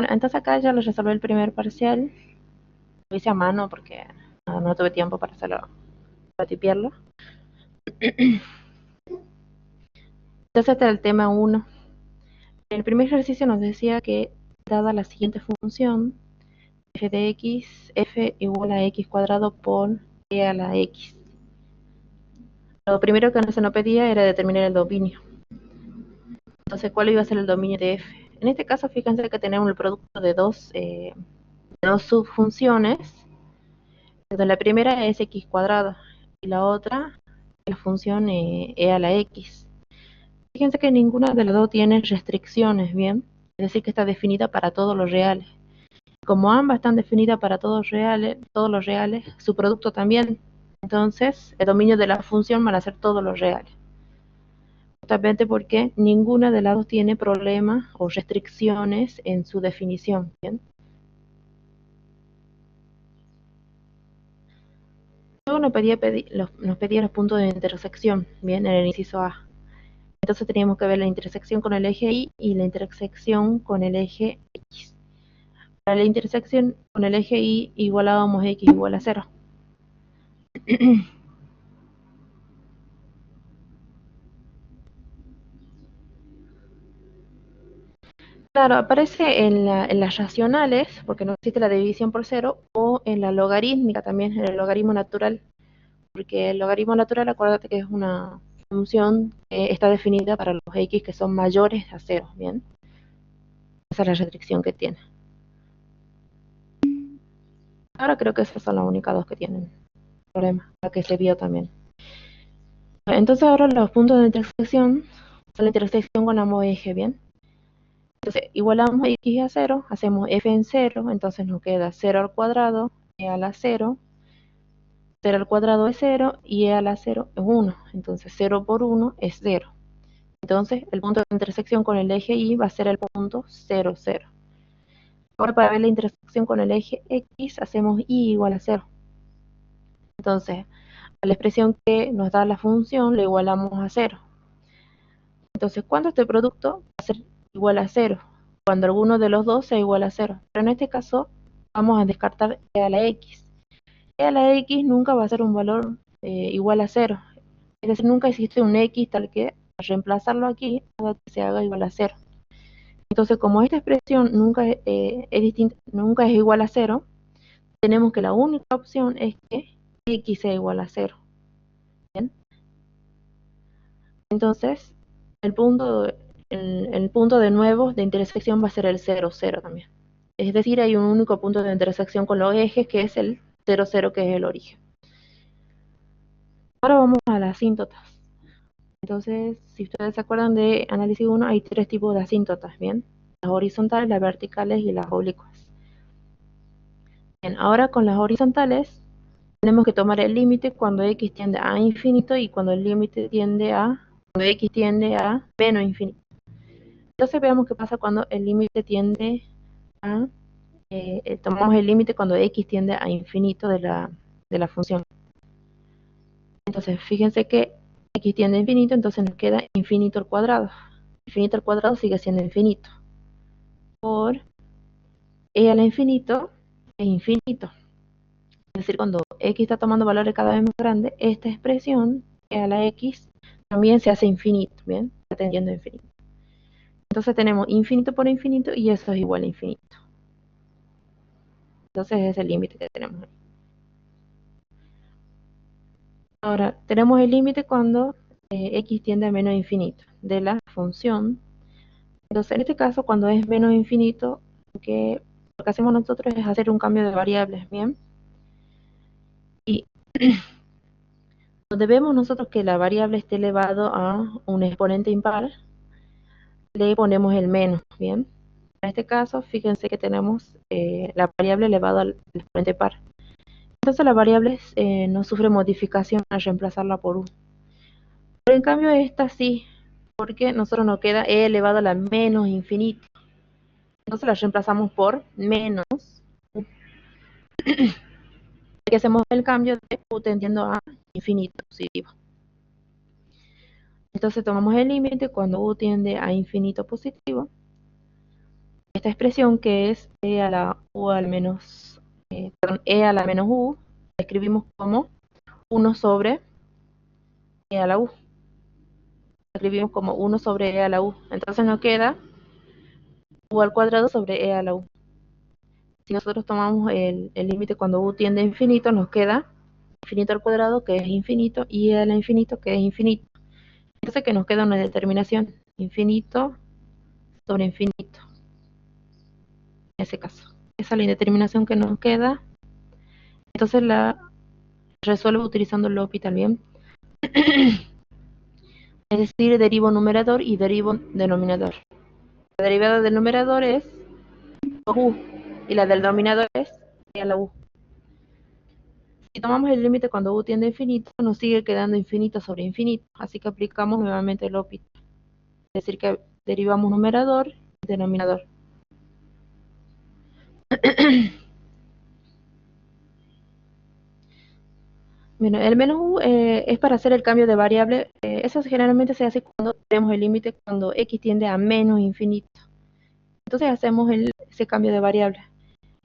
Bueno, entonces acá ya lo resolví el primer parcial. Lo hice a mano porque no tuve tiempo para hacerlo, para tipearlo. Entonces este era el tema 1. En el primer ejercicio nos decía que dada la siguiente función, f de x, f igual a x cuadrado por e a la x. Lo primero que se nos pedía era determinar el dominio. Entonces, ¿cuál iba a ser el dominio de f? En este caso, fíjense que tenemos el producto de dos subfunciones. Entonces, la primera es x cuadrado y la otra es la función e a la x. Fíjense que ninguna de las dos tiene restricciones, ¿bien? Es decir, que está definida para todos los reales. Como ambas están definidas para todos los reales, su producto también. Entonces, el dominio de la función van a ser todos los reales. Justamente porque ninguna de las dos tiene problemas o restricciones en su definición, ¿bien? Luego nos pedía los puntos de intersección, ¿bien? En el inciso A. Entonces teníamos que ver la intersección con el eje Y la intersección con el eje X. Para la intersección con el eje Y igualábamos X igual a 0. Claro, aparece en las racionales, porque no existe la división por 0, o en la logarítmica también, en el logaritmo natural. Porque el logaritmo natural, acuérdate que es una función que está definida para los x que son mayores a 0, ¿bien? Esa es la restricción que tiene. Ahora creo que esas son las únicas dos que tienen problema, la que se vio también. Entonces ahora los puntos de intersección son la intersección con ambos ejes, ¿bien? Entonces igualamos x a 0, hacemos f en 0, entonces nos queda 0 al cuadrado, e a la 0, 0 al cuadrado es 0 y e a la 0 es 1. Entonces 0 por 1 es 0. Entonces el punto de intersección con el eje Y va a ser el punto 0, 0. Ahora para ver la intersección con el eje X hacemos Y igual a 0. Entonces a la expresión que nos da la función le igualamos a 0. Entonces cuando este producto va a ser igual a 0, cuando alguno de los dos sea igual a 0. Pero en este caso vamos a descartar e a la X. E a la X nunca va a ser un valor igual a 0. Es decir, nunca existe un X tal que al reemplazarlo aquí haga que se haga igual a 0. Entonces, como esta expresión nunca es igual a 0, tenemos que la única opción es que x sea igual a 0. ¿Bien? Entonces, el punto de nuevo de intersección va a ser el 0, 0 también. Es decir, hay un único punto de intersección con los ejes que es el 0, 0, que es el origen. Ahora vamos a las asíntotas. Entonces, si ustedes se acuerdan de análisis 1, hay tres tipos de asíntotas, ¿bien? Las horizontales, las verticales y las oblicuas. Bien, ahora con las horizontales tenemos que tomar el límite cuando x tiende a infinito y cuando x tiende a menos infinito. Entonces veamos qué pasa cuando el límite tiende a, tomamos el límite cuando x tiende a infinito de la función. Entonces fíjense que x tiende a infinito, entonces nos queda infinito al cuadrado. Infinito al cuadrado sigue siendo infinito. Por e al infinito es infinito. Es decir, cuando x está tomando valores cada vez más grandes, esta expresión, e a la x, también se hace infinito, ¿bien? Está tendiendo a infinito. Entonces tenemos infinito por infinito y eso es igual a infinito. Entonces es el límite que tenemos ahí. Ahora, tenemos el límite cuando x tiende a menos infinito de la función. Entonces, en este caso, cuando es menos infinito, lo que hacemos nosotros es hacer un cambio de variables, ¿bien? Y donde vemos nosotros que la variable esté elevado a un exponente impar, le ponemos el menos, ¿bien? En este caso, fíjense que tenemos la variable elevada al exponente par. Entonces la variable no sufre modificación al reemplazarla por 1. Pero en cambio esta sí, porque nosotros nos queda e elevado a la menos infinito. Entonces la reemplazamos por menos u. Aquí hacemos el cambio de u tendiendo a infinito positivo. Entonces tomamos el límite cuando u tiende a infinito positivo. esta expresión que es e a la u al menos, e a la menos u, la escribimos como 1 sobre e a la u. La escribimos como 1 sobre e a la u. Entonces nos queda u al cuadrado sobre e a la u. Si nosotros tomamos el límite cuando u tiende a infinito, nos queda infinito al cuadrado, que es infinito, y e al infinito, que es infinito. Entonces que nos queda una determinación, infinito sobre infinito, en ese caso. Esa es la indeterminación que nos queda. Entonces la resuelvo utilizando el L'Hopital, ¿bien? Es decir, derivo numerador y derivo denominador. La derivada del numerador es 2u y la del denominador es e a la u. Si tomamos el límite cuando u tiende a infinito, nos sigue quedando infinito sobre infinito, así que aplicamos nuevamente el L'Hopital. Es decir, que derivamos numerador y denominador. Bueno, el menos u es para hacer el cambio de variable. Eso generalmente se hace cuando tenemos el límite cuando x tiende a menos infinito. Entonces hacemos ese cambio de variable.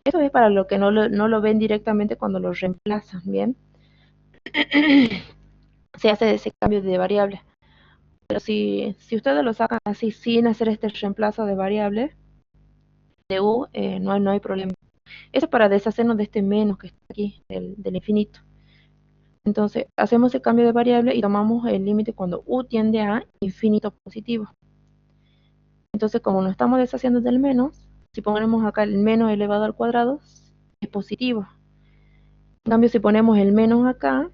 Eso es para lo que no lo ven directamente cuando lo reemplazan, ¿bien? Se hace ese cambio de variable. Pero si ustedes lo sacan así sin hacer este reemplazo de variable de u, no hay problema. Eso es para deshacernos de este menos que está aquí, del infinito. Entonces hacemos el cambio de variable y tomamos el límite cuando u tiende a infinito positivo. Entonces, como nos estamos deshaciendo del menos, si ponemos acá el menos elevado al cuadrado, es positivo. En cambio, si ponemos el menos acá,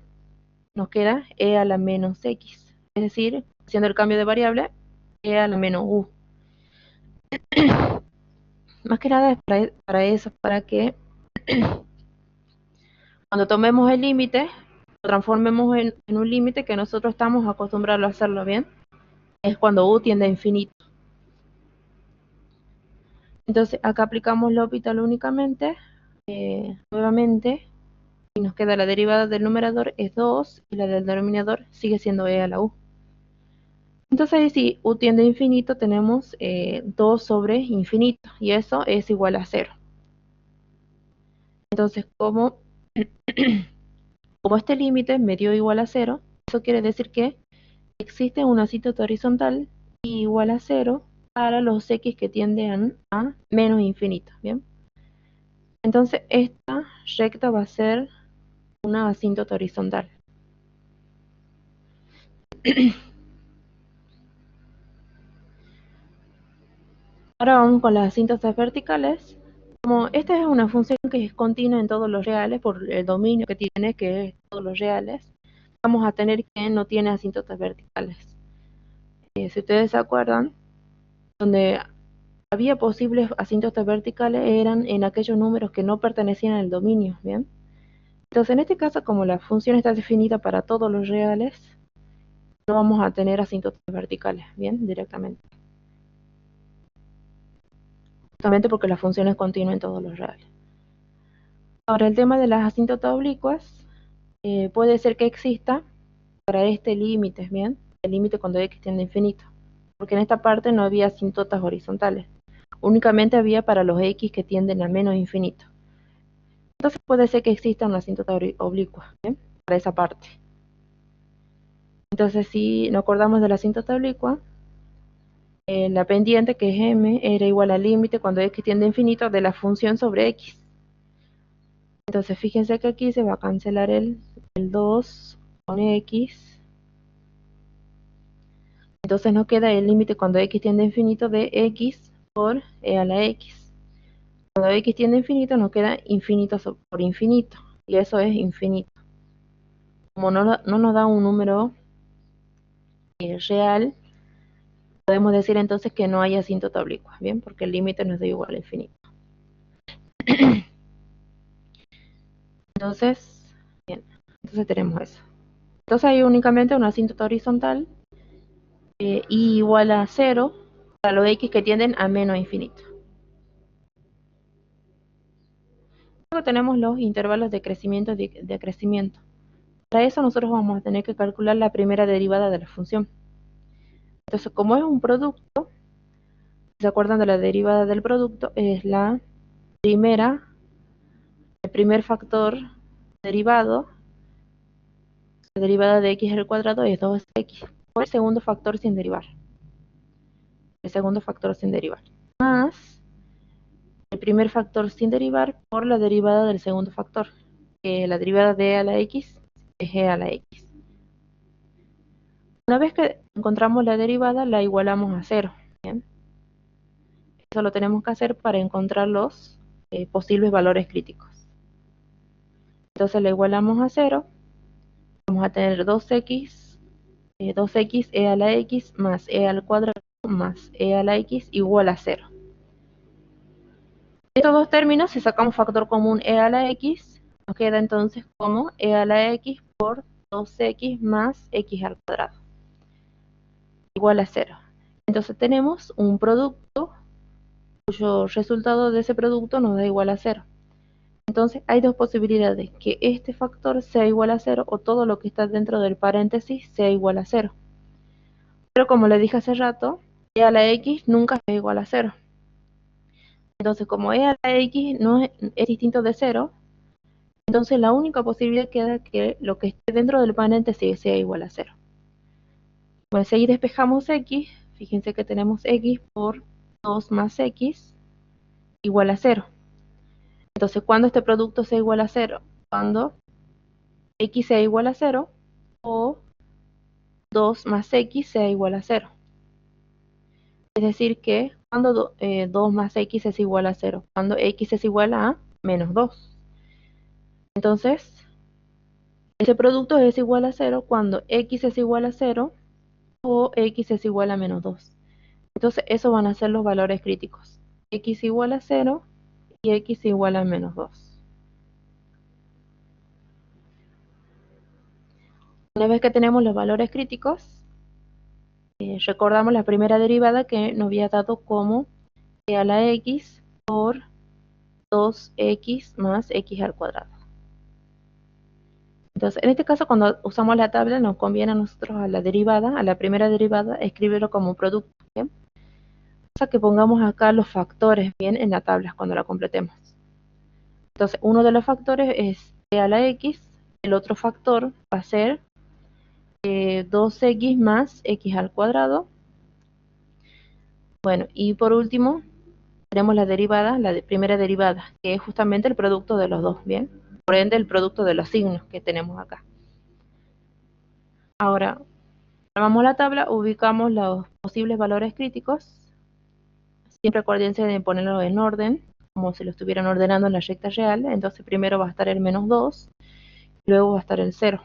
nos queda e a la menos x. Es decir, haciendo el cambio de variable, e a la menos u. Más que nada es para eso, para que cuando tomemos el límite, lo transformemos en un límite que nosotros estamos acostumbrados a hacerlo, ¿bien? Es cuando u tiende a infinito. Entonces, acá aplicamos L'Hopital únicamente, nuevamente, y nos queda la derivada del numerador es 2 y la del denominador sigue siendo e a la u. Entonces, si u tiende a infinito, tenemos 2 sobre infinito, y eso es igual a 0. Entonces, como, como este límite me dio igual a 0, eso quiere decir que existe una asíntota horizontal igual a 0 para los x que tienden a menos infinito, ¿bien? Entonces, esta recta va a ser una asíntota horizontal. Ahora vamos con las asíntotas verticales. Como esta es una función que es continua en todos los reales, por el dominio que tiene, que es todos los reales, vamos a tener que no tiene asíntotas verticales. Si ustedes se acuerdan, donde había posibles asíntotas verticales eran en aquellos números que no pertenecían al dominio, ¿bien? Entonces, en este caso, como la función está definida para todos los reales, no vamos a tener asíntotas verticales, ¿bien? Directamente. Justamente porque la función es continua en todos los reales. Ahora, el tema de las asíntotas oblicuas, puede ser que exista para este límite, ¿bien? El límite cuando x tiende a infinito. Porque en esta parte no había asíntotas horizontales. Únicamente había para los x que tienden a menos infinito. Entonces puede ser que exista una asíntota oblicua, ¿bien? Para esa parte. Entonces, si nos acordamos de la asíntota oblicua, la pendiente, que es m, era igual al límite cuando x tiende a infinito de la función sobre x. Entonces, fíjense que aquí se va a cancelar el 2 con x. Entonces nos queda el límite cuando x tiende a infinito de x por e a la x. Cuando x tiende a infinito nos queda infinito por infinito. Y eso es infinito. Como no nos da un número real, podemos decir entonces que no hay asíntota oblicua, ¿bien? Porque el límite nos da igual a infinito. Entonces, bien, entonces tenemos eso. Entonces hay únicamente una asíntota horizontal y igual a 0 para los x que tienden a menos infinito. Luego tenemos los intervalos de crecimiento y de decrecimiento. Para eso nosotros vamos a tener que calcular la primera derivada de la función. Entonces, como es un producto, ¿Se acuerdan de la derivada del producto? Es el primer factor derivado. La derivada de x al cuadrado es 2x. O el segundo factor sin derivar. El segundo factor sin derivar. Más el primer factor sin derivar por la derivada del segundo factor. Que la derivada de e a la x es e a la x. Una vez que encontramos la derivada, la igualamos a 0. ¿Bien? Eso lo tenemos que hacer para encontrar los posibles valores críticos. Entonces la igualamos a 0. Vamos a tener 2x e a la x más e al cuadrado más e a la x igual a 0. De estos dos términos, si sacamos factor común e a la x, nos queda entonces como e a la x por 2x más x al cuadrado igual a 0. Entonces tenemos un producto cuyo resultado de ese producto nos da igual a 0. Entonces hay dos posibilidades, que este factor sea igual a 0 o todo lo que está dentro del paréntesis sea igual a 0. Pero como le dije hace rato, e a la x nunca es igual a 0. Entonces como e a la x no es distinto de 0, entonces la única posibilidad queda que lo que esté dentro del paréntesis sea igual a 0. Bueno, si ahí despejamos x, fíjense que tenemos x por 2 más x igual a 0. Entonces, ¿cuándo este producto sea igual a 0? Cuando x sea igual a 0 o 2 más x sea igual a 0. Es decir que cuando 2 más x es igual a 0, cuando x es igual a menos 2. Entonces, ese producto es igual a 0 cuando x es igual a 0 o x es igual a menos 2. Entonces, esos van a ser los valores críticos. X igual a 0 y x igual a menos 2. Una vez que tenemos los valores críticos, recordamos la primera derivada que nos había dado como e a la x por 2x más x al cuadrado. Entonces, en este caso, cuando usamos la tabla, nos conviene a nosotros a la derivada, a la primera derivada, escribirlo como producto. ¿Bien? O sea que pongamos acá los factores bien en la tabla cuando la completemos. Entonces, uno de los factores es e a la x, el otro factor va a ser 2x más x al cuadrado. Bueno, y por último, tenemos la derivada, primera derivada, que es justamente el producto de los dos, ¿bien? Por ende, el producto de los signos que tenemos acá. Ahora, armamos la tabla, ubicamos los posibles valores críticos. Siempre acuérdense de ponerlo en orden, como si lo estuvieran ordenando en la recta real. Entonces, primero va a estar el menos 2, luego va a estar el 0.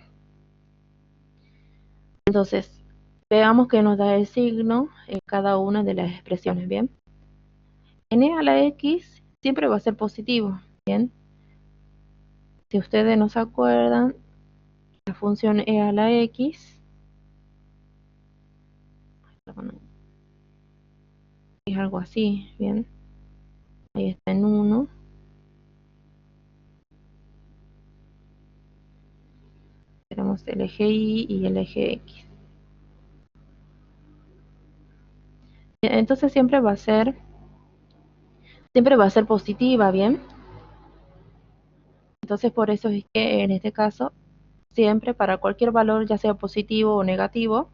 Entonces, veamos que nos da el signo en cada una de las expresiones, ¿bien? En e a la x siempre va a ser positivo, ¿bien? Si ustedes no se acuerdan, la función e a la x es algo así, ¿bien? Ahí está en 1. Tenemos el eje y y el eje x. Entonces siempre va a ser positiva, ¿bien? Entonces por eso es que en este caso, siempre para cualquier valor, ya sea positivo o negativo,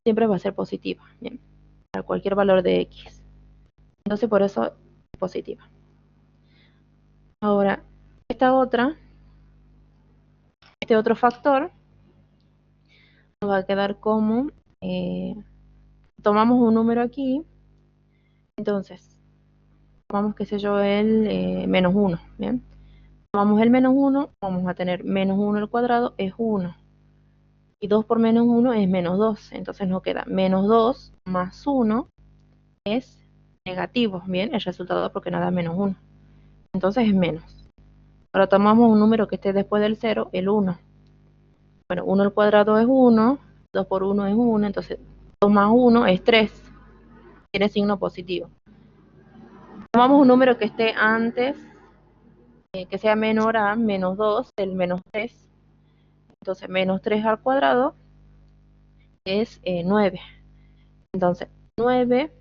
siempre va a ser positiva, ¿bien? Para cualquier valor de x. Entonces por eso es positiva. Ahora, este otro factor nos va a quedar como, tomamos un número aquí, entonces, tomamos, qué sé yo, el menos 1, ¿bien? Tomamos el menos 1, vamos a tener menos 1 al cuadrado es 1. Y 2 por menos 1 es menos 2. Entonces nos queda menos 2 más 1 es negativo, ¿bien? El resultado porque nada menos 1. Entonces es menos. Ahora tomamos un número que esté después del 0, el 1. Bueno, 1 al cuadrado es 1, 2 por 1 es 1, entonces 2 más 1 es 3. Tiene signo positivo. Tomamos un número que esté antes, que sea menor a menos 2, el menos 3. Entonces menos 3 al cuadrado es 9. Entonces 9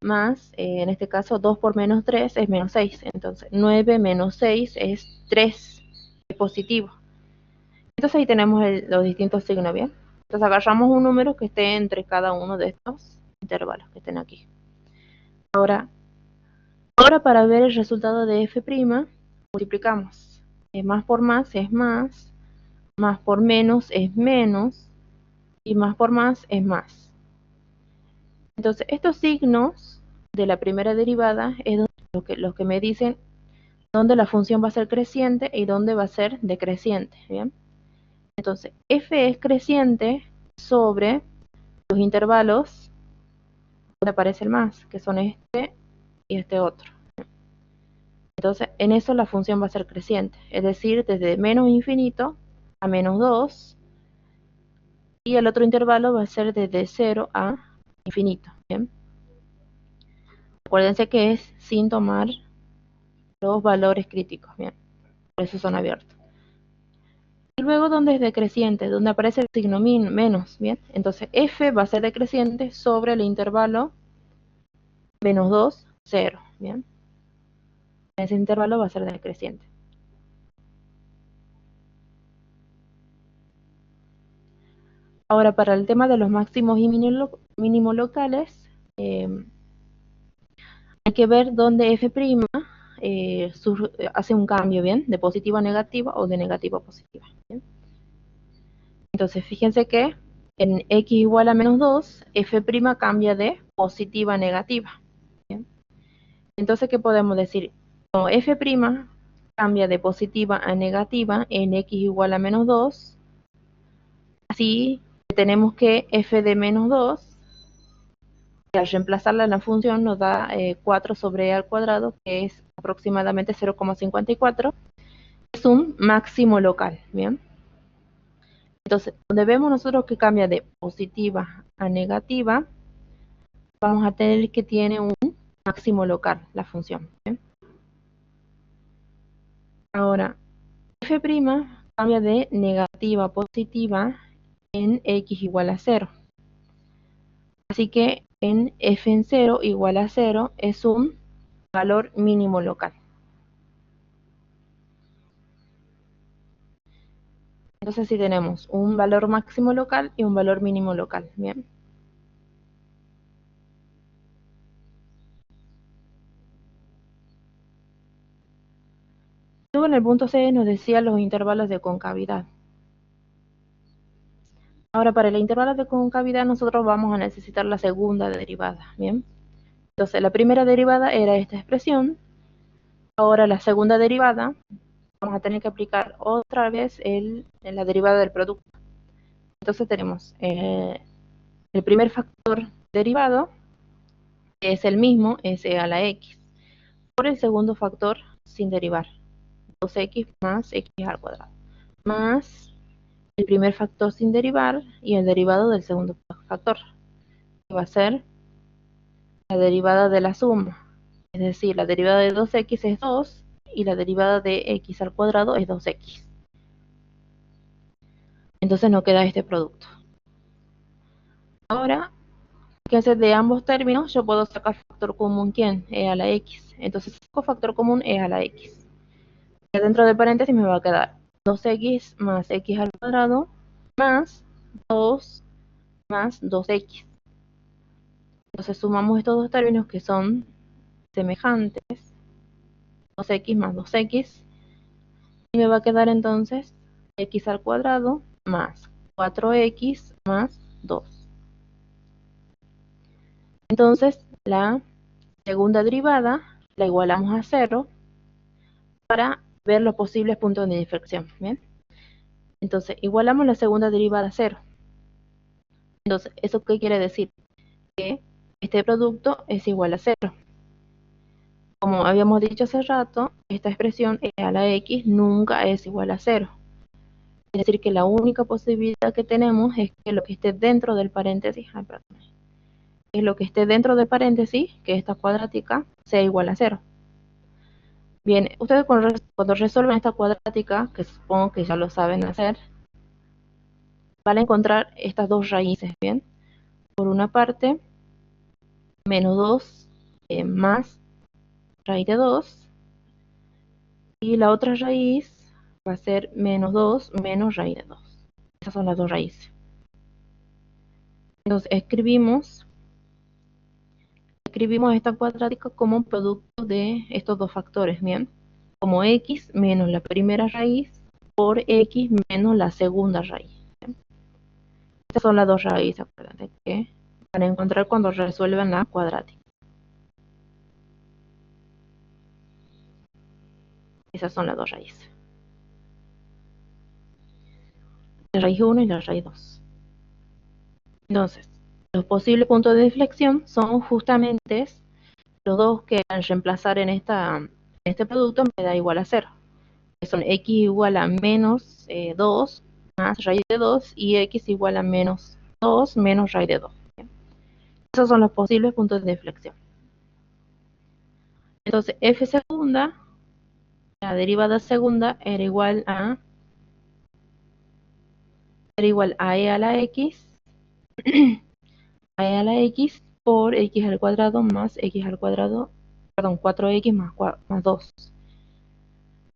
más, en este caso 2 por menos 3 es menos 6, entonces 9 menos 6 es 3, es positivo. Entonces ahí tenemos los distintos signos, ¿bien? Entonces agarramos un número que esté entre cada uno de estos intervalos que estén aquí. Ahora para ver el resultado de f', multiplicamos. Más por más es más por menos es menos, y más por más es más. Entonces estos signos de la primera derivada es los que me dicen dónde la función va a ser creciente y dónde va a ser decreciente, ¿bien? Entonces f es creciente sobre los intervalos donde aparece el más, que son este y este otro. Entonces en eso la función va a ser creciente, es decir, desde menos infinito a menos 2, y el otro intervalo va a ser desde 0 a infinito, ¿bien? Acuérdense que es sin tomar los valores críticos, ¿bien? Por eso son abiertos. Y luego donde es decreciente, donde aparece el signo menos, ¿bien? Entonces f va a ser decreciente sobre el intervalo menos 2, 0, ¿bien? Ese intervalo va a ser decreciente. Ahora, para el tema de los máximos y mínimos locales, hay que ver dónde f' hace un cambio, ¿bien? De positiva a negativa o de negativa a positiva, ¿bien? Entonces, fíjense que en x igual a menos 2, f' cambia de positiva a negativa, ¿bien? Entonces, ¿qué podemos decir? Como f' cambia de positiva a negativa en x igual a menos 2, así tenemos que f de menos 2, al reemplazarla en la función nos da 4 sobre e al cuadrado, que es aproximadamente 0,54, es un máximo local, ¿bien? Entonces, donde vemos nosotros que cambia de positiva a negativa, vamos a tener que tiene un máximo local la función, ¿bien? Ahora, f' cambia de negativa a positiva en x igual a 0. Así que en f en 0 igual a 0 es un valor mínimo local. Entonces sí tenemos un valor máximo local y un valor mínimo local, ¿bien? Luego en el punto C nos decía los intervalos de concavidad. Ahora para el intervalo de concavidad nosotros vamos a necesitar la segunda derivada, ¿bien? Entonces la primera derivada era esta expresión, ahora la segunda derivada vamos a tener que aplicar otra vez la derivada del producto. Entonces tenemos el primer factor derivado, que es el mismo, es e a la x, por el segundo factor sin derivar, 2x más x al cuadrado, más el primer factor sin derivar y el derivado del segundo factor, que va a ser la derivada de la suma, es decir, la derivada de 2x es 2 y la derivada de x al cuadrado es 2x. Entonces no queda este producto. Ahora, fíjense, de ambos términos yo puedo sacar factor común, ¿quién? E a la x. Entonces saco factor común e a la x. Y dentro de paréntesis me va a quedar 2x más x al cuadrado más 2 más 2x. Entonces sumamos estos dos términos que son semejantes, 2x más 2x, y me va a quedar entonces x al cuadrado más 4x más 2. Entonces la segunda derivada la igualamos a 0 para ver los posibles puntos de inflexión, ¿bien? Entonces igualamos la segunda derivada a 0. Entonces, ¿eso qué quiere decir? Que este producto es igual a 0. Como habíamos dicho hace rato, esta expresión e a la x nunca es igual a 0. Es decir, que la única posibilidad que tenemos es que lo que esté dentro del paréntesis, es lo que esté dentro del paréntesis, que esta cuadrática, sea igual a 0. Bien, ustedes cuando resuelven esta cuadrática, que supongo que ya lo saben hacer, van a encontrar estas dos raíces, ¿bien? Por una parte, menos 2 más raíz de 2. Y la otra raíz va a ser menos 2 menos raíz de 2. Esas son las dos raíces. Entonces escribimos esta cuadrática como un producto de estos dos factores, ¿bien? Como x menos la primera raíz por x menos la segunda raíz. ¿Bien? Estas son las dos raíces, acuérdense, que van a encontrar cuando resuelvan la cuadrática. Esas son las dos raíces. La raíz 1 y la raíz 2. Entonces, los posibles puntos de inflexión son justamente los dos que al reemplazar en este producto me da igual a 0. Que son x igual a menos 2 más raíz de 2 y x igual a menos 2 menos raíz de 2. ¿Bien? Esos son los posibles puntos de inflexión. Entonces, f segunda, la derivada segunda era igual a e a la x a e a la x por x al cuadrado más x al cuadrado, perdón, 4x más 2.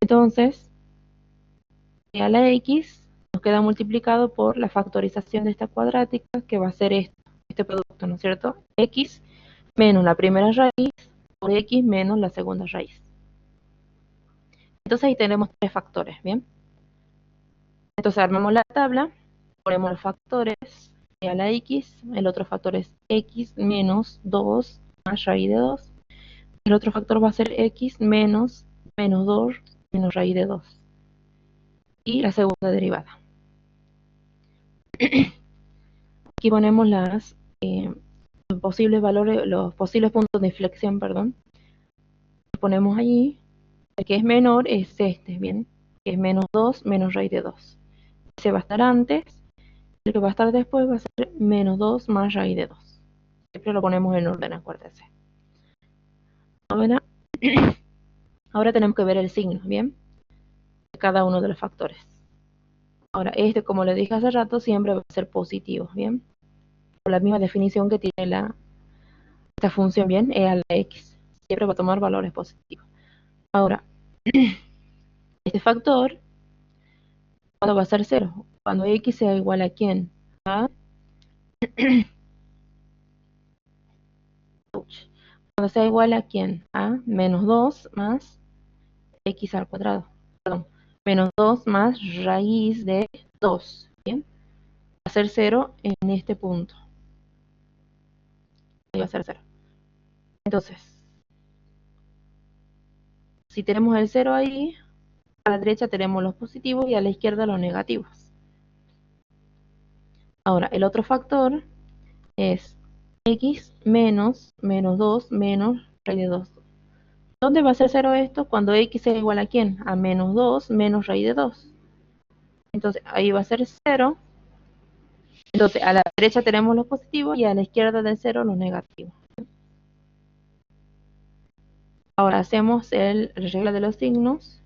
Entonces, e a la x nos queda multiplicado por la factorización de esta cuadrática, que va a ser este producto, ¿no es cierto? X menos la primera raíz por x menos la segunda raíz. Entonces ahí tenemos tres factores, ¿bien? Entonces armamos la tabla, ponemos los factores e a la x, el otro factor es x menos 2 más raíz de 2. El otro factor va a ser x menos 2 menos raíz de 2. Y la segunda derivada. Aquí ponemos los posibles valores, los posibles puntos de inflexión, perdón. Los ponemos allí. El que es menor es este, ¿bien? Que es menos 2 menos raíz de 2. Ese va a estar antes. El que va a estar después va a ser menos 2 más raíz de 2. Siempre lo ponemos en orden, acuérdense. Ahora tenemos que ver el signo, ¿bien? De cada uno de los factores. Ahora, como le dije hace rato, siempre va a ser positivo, ¿bien? Por la misma definición que tiene esta función, ¿bien? E a la x. Siempre va a tomar valores positivos. Ahora, este factor, ¿cuándo va a ser 0? Cuando x sea igual a ¿quién? A cuando sea igual a ¿quién? A menos 2 más x al cuadrado. Perdón, menos 2 más raíz de 2. ¿Bien? Va a ser 0 en este punto. Ahí va a ser 0. Entonces, si tenemos el 0 ahí, a la derecha tenemos los positivos y a la izquierda los negativos. Ahora, el otro factor es x menos 2 menos raíz de 2. ¿Dónde va a ser 0 esto? Cuando x sea igual a ¿quién? A menos 2 menos raíz de 2. Entonces, ahí va a ser 0. Entonces, a la derecha tenemos los positivos y a la izquierda del 0 los negativos. Ahora hacemos la regla de los signos.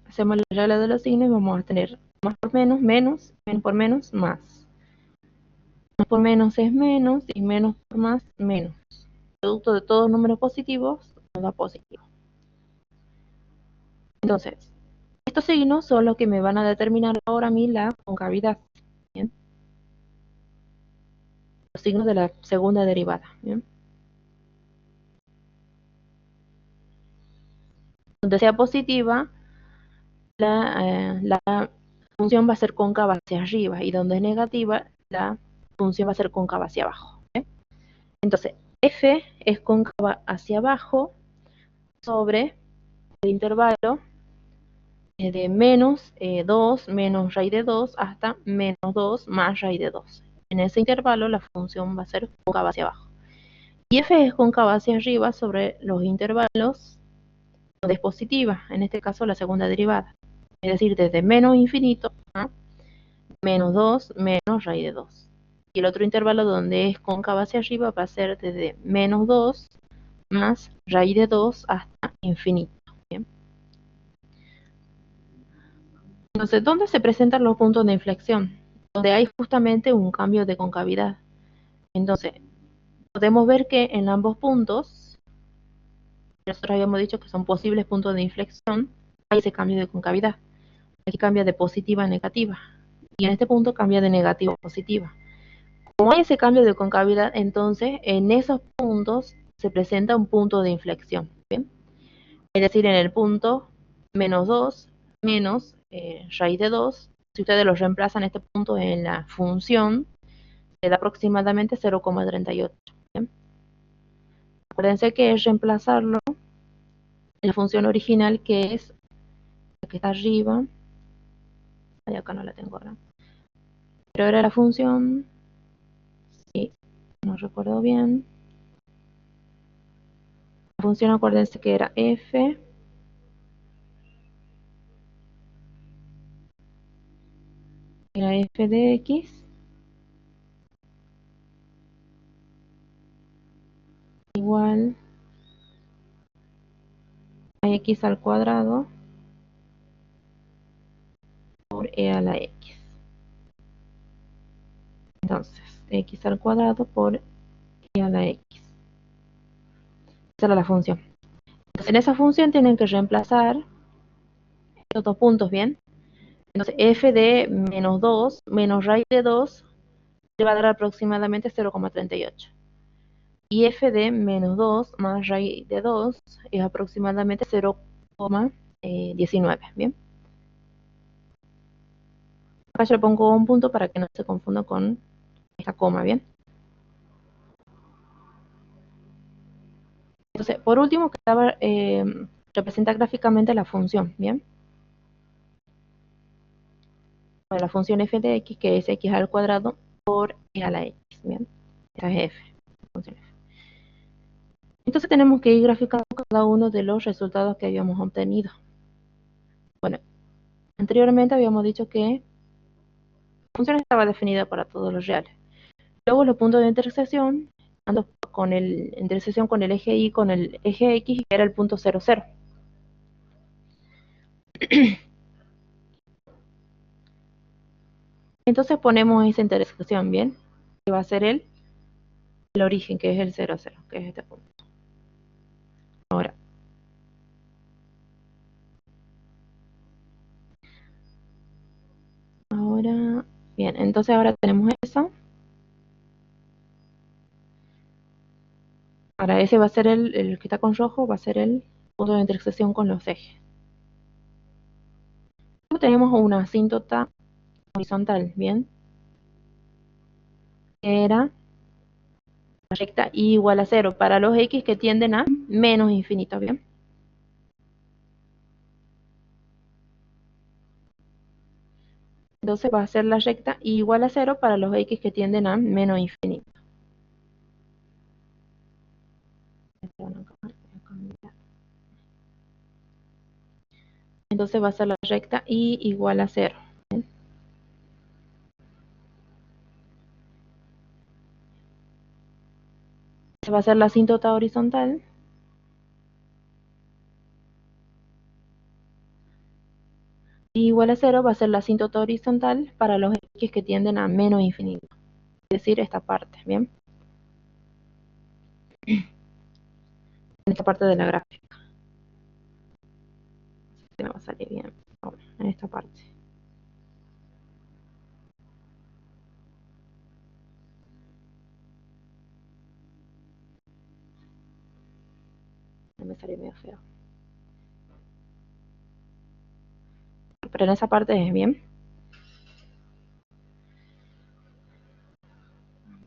Hacemos la regla de los signos y vamos a tener más por menos, menos, menos por menos, más. Más por menos es menos y menos por más, menos. El producto de todos números positivos nos da positivo. Entonces, estos signos son los que me van a determinar ahora a mí la concavidad. ¿Bien? Los signos de la segunda derivada. ¿Bien? Donde sea positiva, la función va a ser cóncava hacia arriba, y donde es negativa, la función va a ser cóncava hacia abajo. ¿Bien? Entonces, f es cóncava hacia abajo sobre el intervalo de menos 2 menos raíz de 2 hasta menos 2 más raíz de 2. En ese intervalo la función va a ser cóncava hacia abajo. Y f es cóncava hacia arriba sobre los intervalos donde es positiva, en este caso la segunda derivada. Es decir, desde menos infinito a menos 2 menos raíz de 2. Y el otro intervalo donde es cóncava hacia arriba va a ser desde menos 2 más raíz de 2 hasta infinito. ¿Bien? Entonces, ¿dónde se presentan los puntos de inflexión? donde hay justamente un cambio de concavidad. Entonces, podemos ver que en ambos puntos, nosotros habíamos dicho que son posibles puntos de inflexión, hay ese cambio de concavidad. Aquí cambia de positiva a negativa. Y en este punto cambia de negativa a positiva. Como hay ese cambio de concavidad, entonces en esos puntos se presenta un punto de inflexión. ¿Bien? Es decir, en el punto menos 2 menos raíz de 2, si ustedes lo reemplazan este punto en la función, se da aproximadamente 0,38. ¿Bien? Acuérdense que es reemplazarlo en la función original, que es la que está arriba. Ay, acá no la tengo ahora. Pero era la función, sí, no recuerdo bien. La función, acuérdense que era f de x igual a x al cuadrado por e a la x. Entonces, x al cuadrado por e a la x. Esa era la función. Entonces, en esa función tienen que reemplazar estos dos puntos, ¿bien? Entonces, f de menos 2 menos raíz de 2 le va a dar aproximadamente 0,38. Y f de menos 2 más raíz de 2 es aproximadamente 0,19, ¿bien? Acá yo le pongo un punto para que no se confunda con esta coma, ¿bien? Entonces, por último, quedaba representar gráficamente la función, ¿bien? Bueno, la función f de x, que es x al cuadrado por e a la x, ¿bien? Esta es f, función f. Entonces tenemos que ir graficando cada uno de los resultados que habíamos obtenido. Bueno, anteriormente habíamos dicho que la función estaba definida para todos los reales. Luego los puntos de intersección, con intersección con el eje y con el eje x, que era el punto 0, 0. Entonces ponemos esa intersección, ¿bien? Que va a ser el origen, que es el 0, 0, que es este punto. Ahora, bien, entonces ahora tenemos eso. Ahora ese va a ser el que está con rojo, va a ser el punto de intersección con los ejes. Luego tenemos una asíntota horizontal, ¿bien? Que era la recta y igual a 0 para los x que tienden a menos infinito, ¿bien? Entonces va a ser la recta igual a 0 para los x que tienden a menos infinito. Entonces va a ser la recta y igual a 0. Va a ser la asíntota horizontal. Y igual a 0 va a ser la asíntota horizontal para los x que tienden a menos infinito. Es decir, esta parte, ¿bien? En esta parte de la gráfica. Si me va a salir bien. Ahora, en esta parte. Me salió medio feo. Pero en esa parte es bien.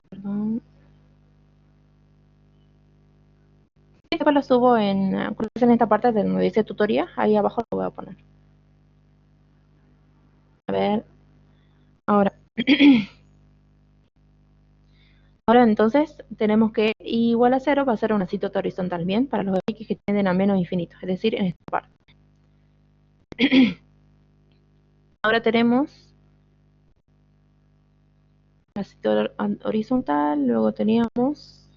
Perdón. Y después lo subo en esta parte de donde dice tutoría. Ahí abajo lo voy a poner. A ver. Ahora. Ahora entonces tenemos que igual a 0 va a ser una asíntota horizontal, ¿bien? Para los x que tienden a menos infinito, es decir, en esta parte. Ahora tenemos la asíntota horizontal, luego teníamos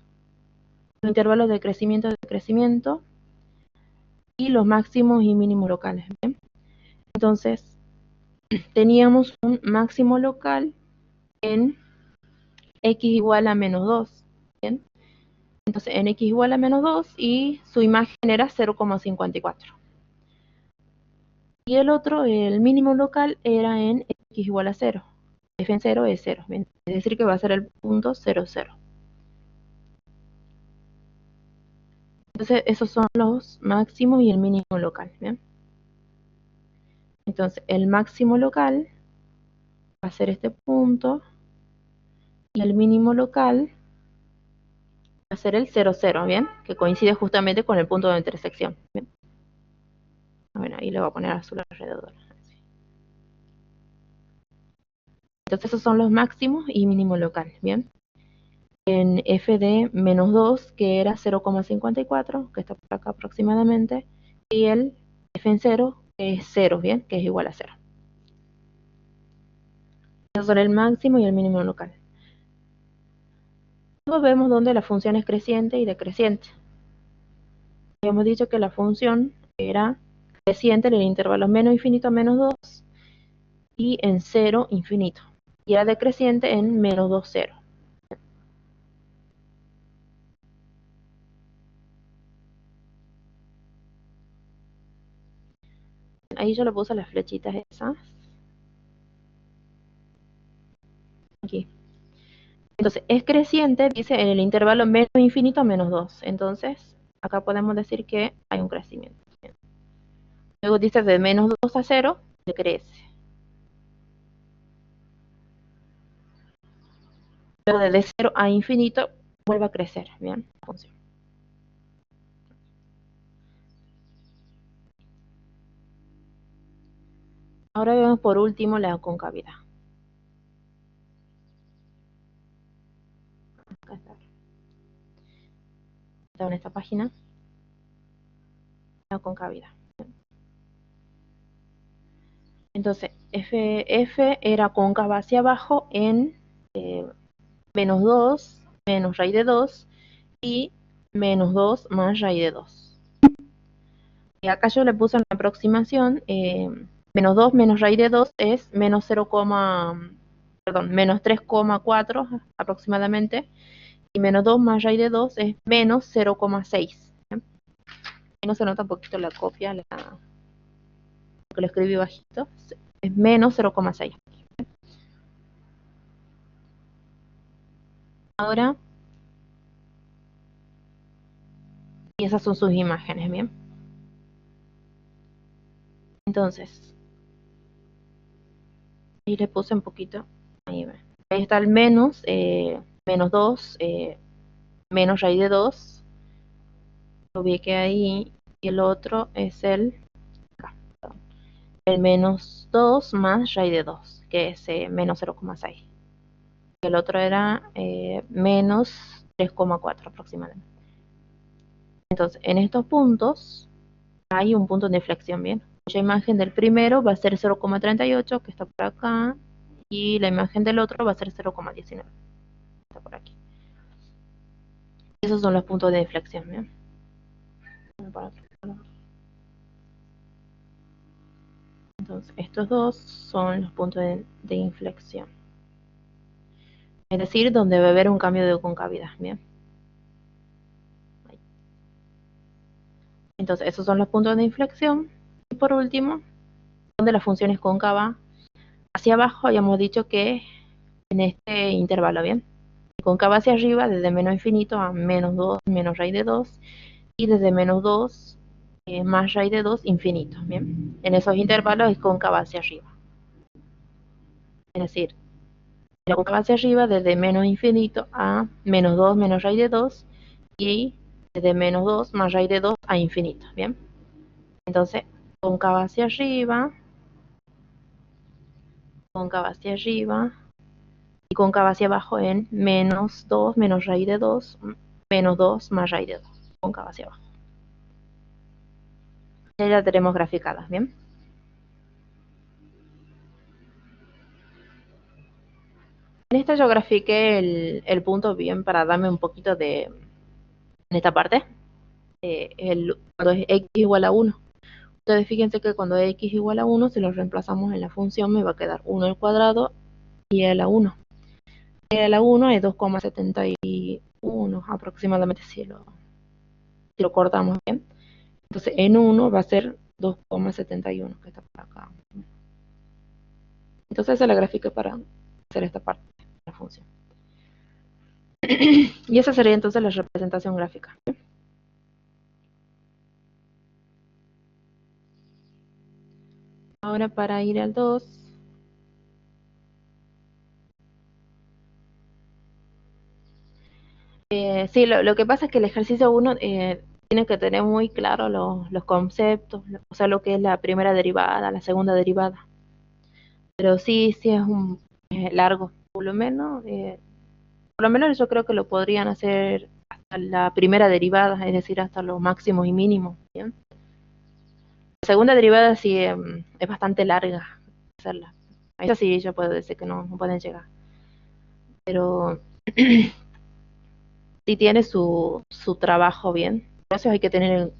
los intervalos de crecimiento y los máximos y mínimos locales, ¿bien? Entonces teníamos un máximo local en x igual a menos 2. ¿Bien? Entonces en x igual a menos 2 y su imagen era 0,54. Y el otro, el mínimo local, era en x igual a 0. F en 0 es 0. ¿Bien? Es decir, que va a ser el punto 0, 0. Entonces esos son los máximos y el mínimo local. ¿Bien? Entonces el máximo local va a ser este punto y el mínimo local va a ser el 0, 0, ¿bien? Que coincide justamente con el punto de intersección. ¿Bien? Bueno, ahí le voy a poner azul alrededor. Entonces esos son los máximos y mínimo local. ¿Bien? En f de menos 2, que era 0,54, que está por acá aproximadamente, y el f en 0, que es 0, ¿bien? Que es igual a 0. Esos son el máximo y el mínimo local. Luego vemos donde la función es creciente y decreciente. Habíamos dicho que la función era creciente en el intervalo menos infinito a menos 2 y en 0 infinito. Y era decreciente en menos 2, 0. Ahí yo le puse las flechitas esas. Aquí. Entonces, es creciente, dice, en el intervalo menos infinito a menos 2. Entonces, acá podemos decir que hay un crecimiento. Luego dice de menos 2 a 0, decrece. Luego de 0 a infinito, vuelve a crecer. Bien, funciona. Ahora vemos por último la concavidad. Acá está. Está en esta página. La concavidad. Entonces, f era cóncava hacia abajo en menos 2 menos raíz de 2 y menos 2 más raíz de 2. Y acá yo le puse una aproximación, menos 2 menos raíz de 2 es menos 0, perdón, menos 3,4 aproximadamente, y menos 2 más raíz de 2 es menos 0,6. Ahí no se nota un poquito la copia, que lo escribí bajito, es menos 0,6. Ahora, y esas son sus imágenes, ¿bien? Entonces, ahí le puse un poquito, ahí va. Ahí está el menos, menos 2, menos raíz de 2, lo ubiqué ahí, y el otro es acá, el menos 2 más raíz de 2, que es menos 0,6. El otro era menos 3,4 aproximadamente. Entonces, en estos puntos hay un punto de inflexión, ¿bien? La imagen del primero va a ser 0,38, que está por acá, y la imagen del otro va a ser 0,19, que está por aquí. Esos son los puntos de inflexión, ¿bien? Entonces, estos dos son los puntos de inflexión. Es decir, donde va a haber un cambio de concavidad, ¿bien? Ahí. Entonces, esos son los puntos de inflexión. Y por último, donde la función es cóncava hacia abajo, habíamos dicho que en este intervalo, ¿bien? Cóncava hacia arriba, desde menos infinito a menos 2, menos raíz de 2, y desde menos 2 más raíz de 2, infinito, ¿bien? En esos intervalos es cóncava hacia arriba. Es decir, la cóncava hacia arriba desde menos infinito a menos 2 menos raíz de 2 y desde menos 2 más raíz de 2 a infinito, ¿bien? Entonces, cóncava hacia arriba y cóncava hacia abajo en menos 2 menos raíz de 2, menos 2 más raíz de 2, cóncava hacia abajo. Ya la tenemos graficadas, ¿bien? En esta yo grafiqué el punto bien para darme un poquito de, en esta parte, cuando es x igual a 1. Entonces fíjense que cuando x igual a 1, si lo reemplazamos en la función, me va a quedar 1 al cuadrado y a la 1. La 1 es 2,71 aproximadamente si lo cortamos bien. Entonces en 1 va a ser 2,71 que está por acá. Entonces esa es la gráfica para hacer esta parte de la función. Y esa sería entonces la representación gráfica. Ahora para ir al 2. Sí, lo que pasa es que el ejercicio 1 tiene que tener muy claro los conceptos, o sea, lo que es la primera derivada, la segunda derivada. Pero sí es un largo, por lo menos yo creo que lo podrían hacer hasta la primera derivada, es decir, hasta los máximos y mínimos, ¿bien? La segunda derivada sí es bastante larga hacerla. A esa sí yo puedo decir que no pueden llegar. Pero sí tiene su trabajo bien. Por eso hay que tener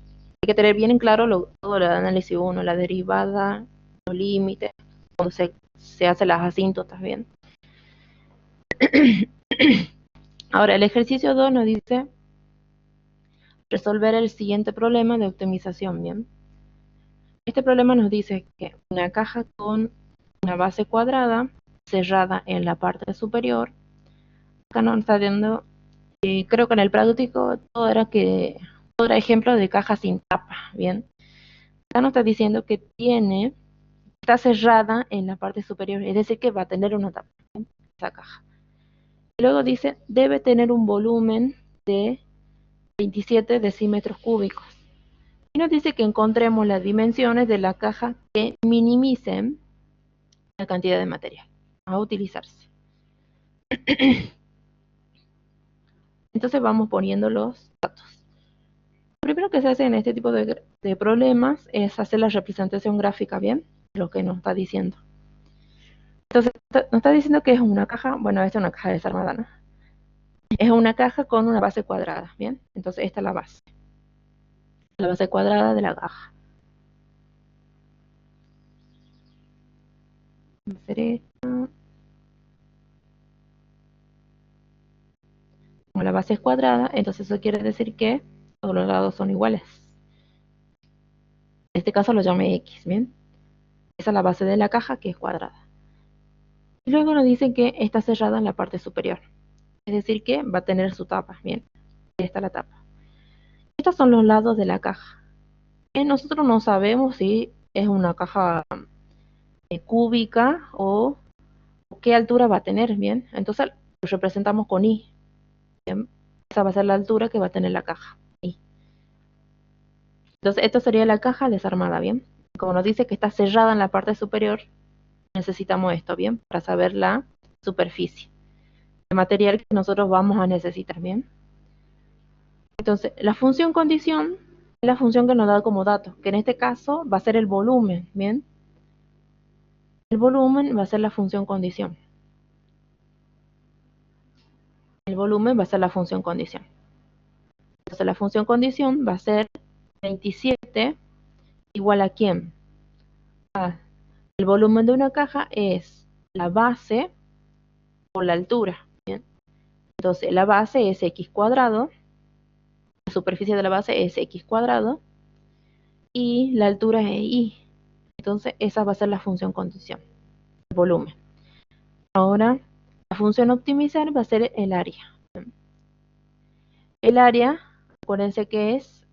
bien en claro todo el análisis 1, la derivada, los límites, cuando se hace las asíntotas bien. Ahora, el ejercicio 2 nos dice resolver el siguiente problema de optimización, bien. Este problema nos dice que una caja con una base cuadrada cerrada en la parte superior, acá nos está dando, creo que en el práctico todo era ejemplo de caja sin tapa, bien. Acá nos está diciendo que está cerrada en la parte superior, es decir que va a tener una tapa, ¿bien? Esa caja. Luego dice, debe tener un volumen de 27 decímetros cúbicos. Y nos dice que encontremos las dimensiones de la caja que minimicen la cantidad de material a utilizarse. Entonces vamos poniendo los datos. Lo primero que se hace en este tipo de problemas es hacer la representación gráfica, ¿bien? Lo que nos está diciendo. Entonces nos está diciendo que es una caja, bueno, esta es una caja desarmada, ¿no? Es una caja con una base cuadrada, ¿bien? Entonces esta es la base cuadrada de la caja. Vamos a hacer esto. Como la base es cuadrada, entonces eso quiere decir que todos los lados son iguales. En este caso lo llamé X, ¿bien? Esa es la base de la caja que es cuadrada. Y luego nos dicen que está cerrada en la parte superior. Es decir que va a tener su tapa, ¿bien? Ahí está la tapa. Estos son los lados de la caja. Nosotros no sabemos si es una caja cúbica o qué altura va a tener, ¿bien? Entonces lo representamos con I, ¿bien? Esa va a ser la altura que va a tener la caja, I. Entonces esto sería la caja desarmada, ¿bien? Como nos dice que está cerrada en la parte superior, necesitamos esto, ¿bien? Para saber la superficie, el material que nosotros vamos a necesitar, ¿bien? Entonces, la función condición es la función que nos da como dato, que en este caso va a ser el volumen, ¿bien? El volumen va a ser la función condición. El volumen va a ser la función condición. Entonces, la función condición va a ser 27 igual a ¿quién? El volumen de una caja es la base por la altura, ¿bien? Entonces, la base es x cuadrado, la superficie de la base es x cuadrado, y la altura es y. Entonces, esa va a ser la función condición, el volumen. Ahora, la función optimizar va a ser el área. El área, acuérdense que es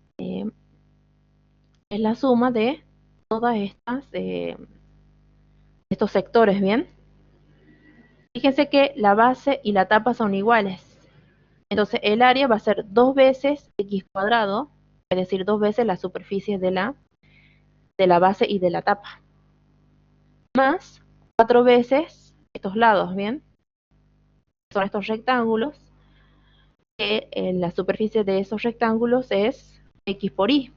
la suma de todas estos sectores, ¿bien? Fíjense que la base y la tapa son iguales. Entonces, el área va a ser 2 veces x cuadrado, es decir, 2 veces la superficie de la base y de la tapa, más 4 veces estos lados, ¿bien? Son estos rectángulos, que la superficie de esos rectángulos es x por y.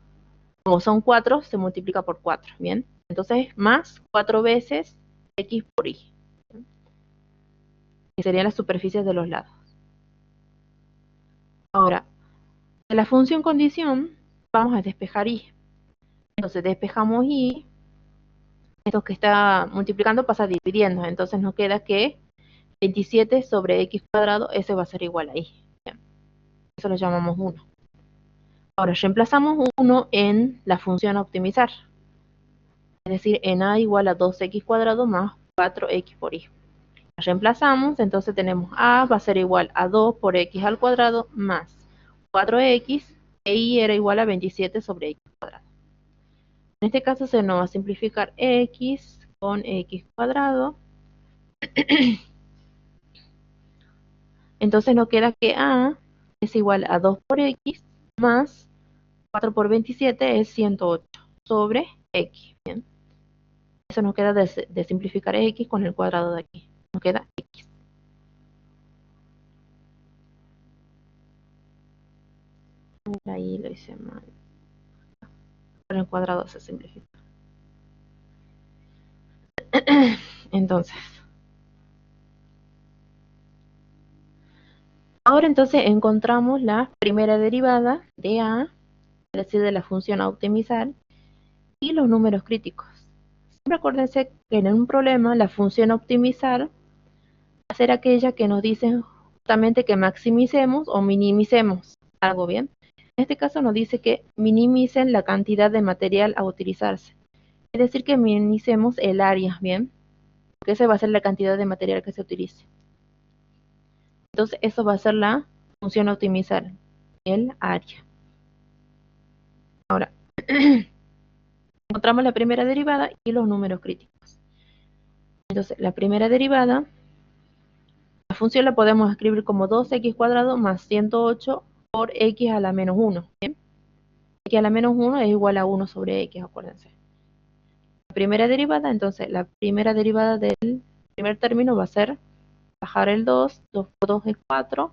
Como son 4, se multiplica por 4, ¿bien? Entonces, más 4 veces x por y, que serían las superficies de los lados. Ahora, de la función condición, vamos a despejar y. Entonces, despejamos y, esto que está multiplicando pasa dividiendo, entonces nos queda que 27 sobre x cuadrado, ese va a ser igual ahí. Bien. Eso lo llamamos 1. Ahora reemplazamos 1 en la función a optimizar. Es decir, en a igual a 2x cuadrado más 4x por y. La reemplazamos, entonces tenemos a va a ser igual a 2 por x al cuadrado más 4x, e y era igual a 27 sobre x cuadrado. En este caso se nos va a simplificar x con x cuadrado. Entonces nos queda que a es igual a 2 por x más 4 por 27 es 108 sobre x. Bien. Eso nos queda de simplificar x con el cuadrado de aquí. Nos queda x. Ahí lo hice mal. Con el cuadrado se simplifica. Entonces, ahora entonces encontramos la primera derivada de a, es decir, de la función a optimizar, y los números críticos. Siempre acuérdense que en un problema la función a optimizar va a ser aquella que nos dice justamente que maximicemos o minimicemos algo, bien. En este caso nos dice que minimicen la cantidad de material a utilizarse. Es decir, que minimicemos el área, bien, porque esa va a ser la cantidad de material que se utilice. Entonces, eso va a ser la función a optimizar, el área. Ahora, encontramos la primera derivada y los números críticos. Entonces, la primera derivada, la función la podemos escribir como 2x cuadrado más 108 por x a la menos 1. ¿Bien? X a la menos 1 es igual a 1 sobre x, acuérdense. La primera derivada, entonces, la primera derivada del primer término va a ser bajar el 2, 2 por 2 es 4,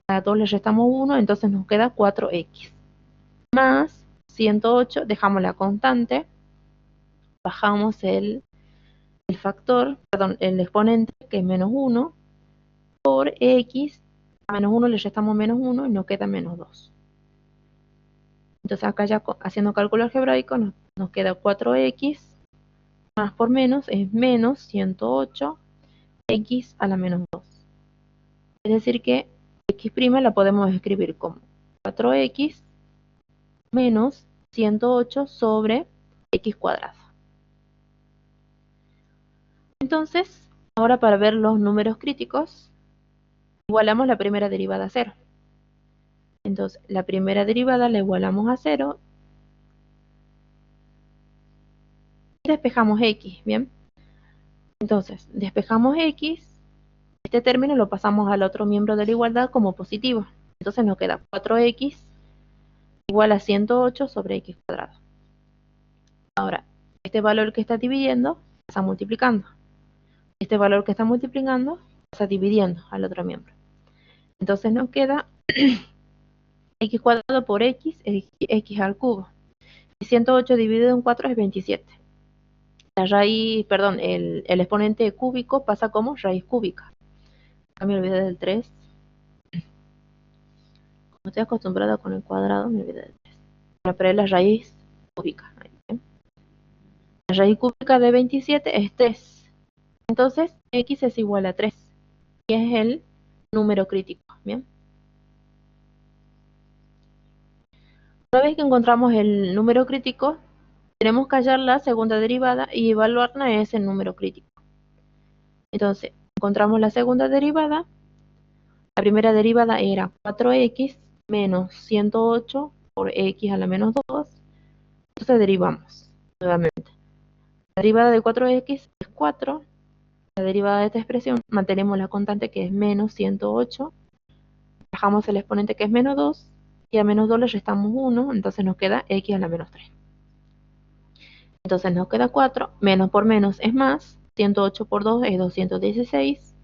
a 2 le restamos 1, entonces nos queda 4x. Más 108, dejamos la constante, bajamos el factor, perdón, el exponente, que es menos 1, por x, a menos 1 le restamos menos 1 y nos queda menos 2. Entonces acá ya haciendo cálculo algebraico nos queda 4x, más por menos es menos 108, x a la menos 2. Es decir que x' la podemos escribir como 4x menos 108 sobre x cuadrado. Entonces, ahora para ver los números críticos, igualamos la primera derivada a 0. Entonces, la primera derivada la igualamos a 0 y despejamos x, ¿bien? Entonces, despejamos x, este término lo pasamos al otro miembro de la igualdad como positivo. Entonces nos queda 4x igual a 108 sobre x cuadrado. Ahora, este valor que está dividiendo pasa multiplicando. Este valor que está multiplicando pasa dividiendo al otro miembro. Entonces nos queda x cuadrado por x es x al cubo. Y 108 dividido en 4 es 27. La raíz, perdón, el exponente cúbico pasa como raíz cúbica. Acá me olvidé del 3. Como estoy acostumbrada con el cuadrado, me olvidé del 3. Pero es la raíz cúbica. La raíz cúbica de 27 es 3. Entonces, x es igual a 3. Y es el número crítico. ¿Bien? Una vez que encontramos el número crítico, tenemos que hallar la segunda derivada y evaluarla en ese número crítico. Entonces, encontramos la segunda derivada. La primera derivada era 4x menos 108 por x a la menos 2. Entonces derivamos nuevamente. La derivada de 4x es 4. La derivada de esta expresión mantenemos la constante que es menos 108. Bajamos el exponente que es menos 2. Y a menos 2 le restamos 1. Entonces nos queda x a la menos 3. Entonces nos queda 4. Menos por menos es más. 108 por 2 es 216.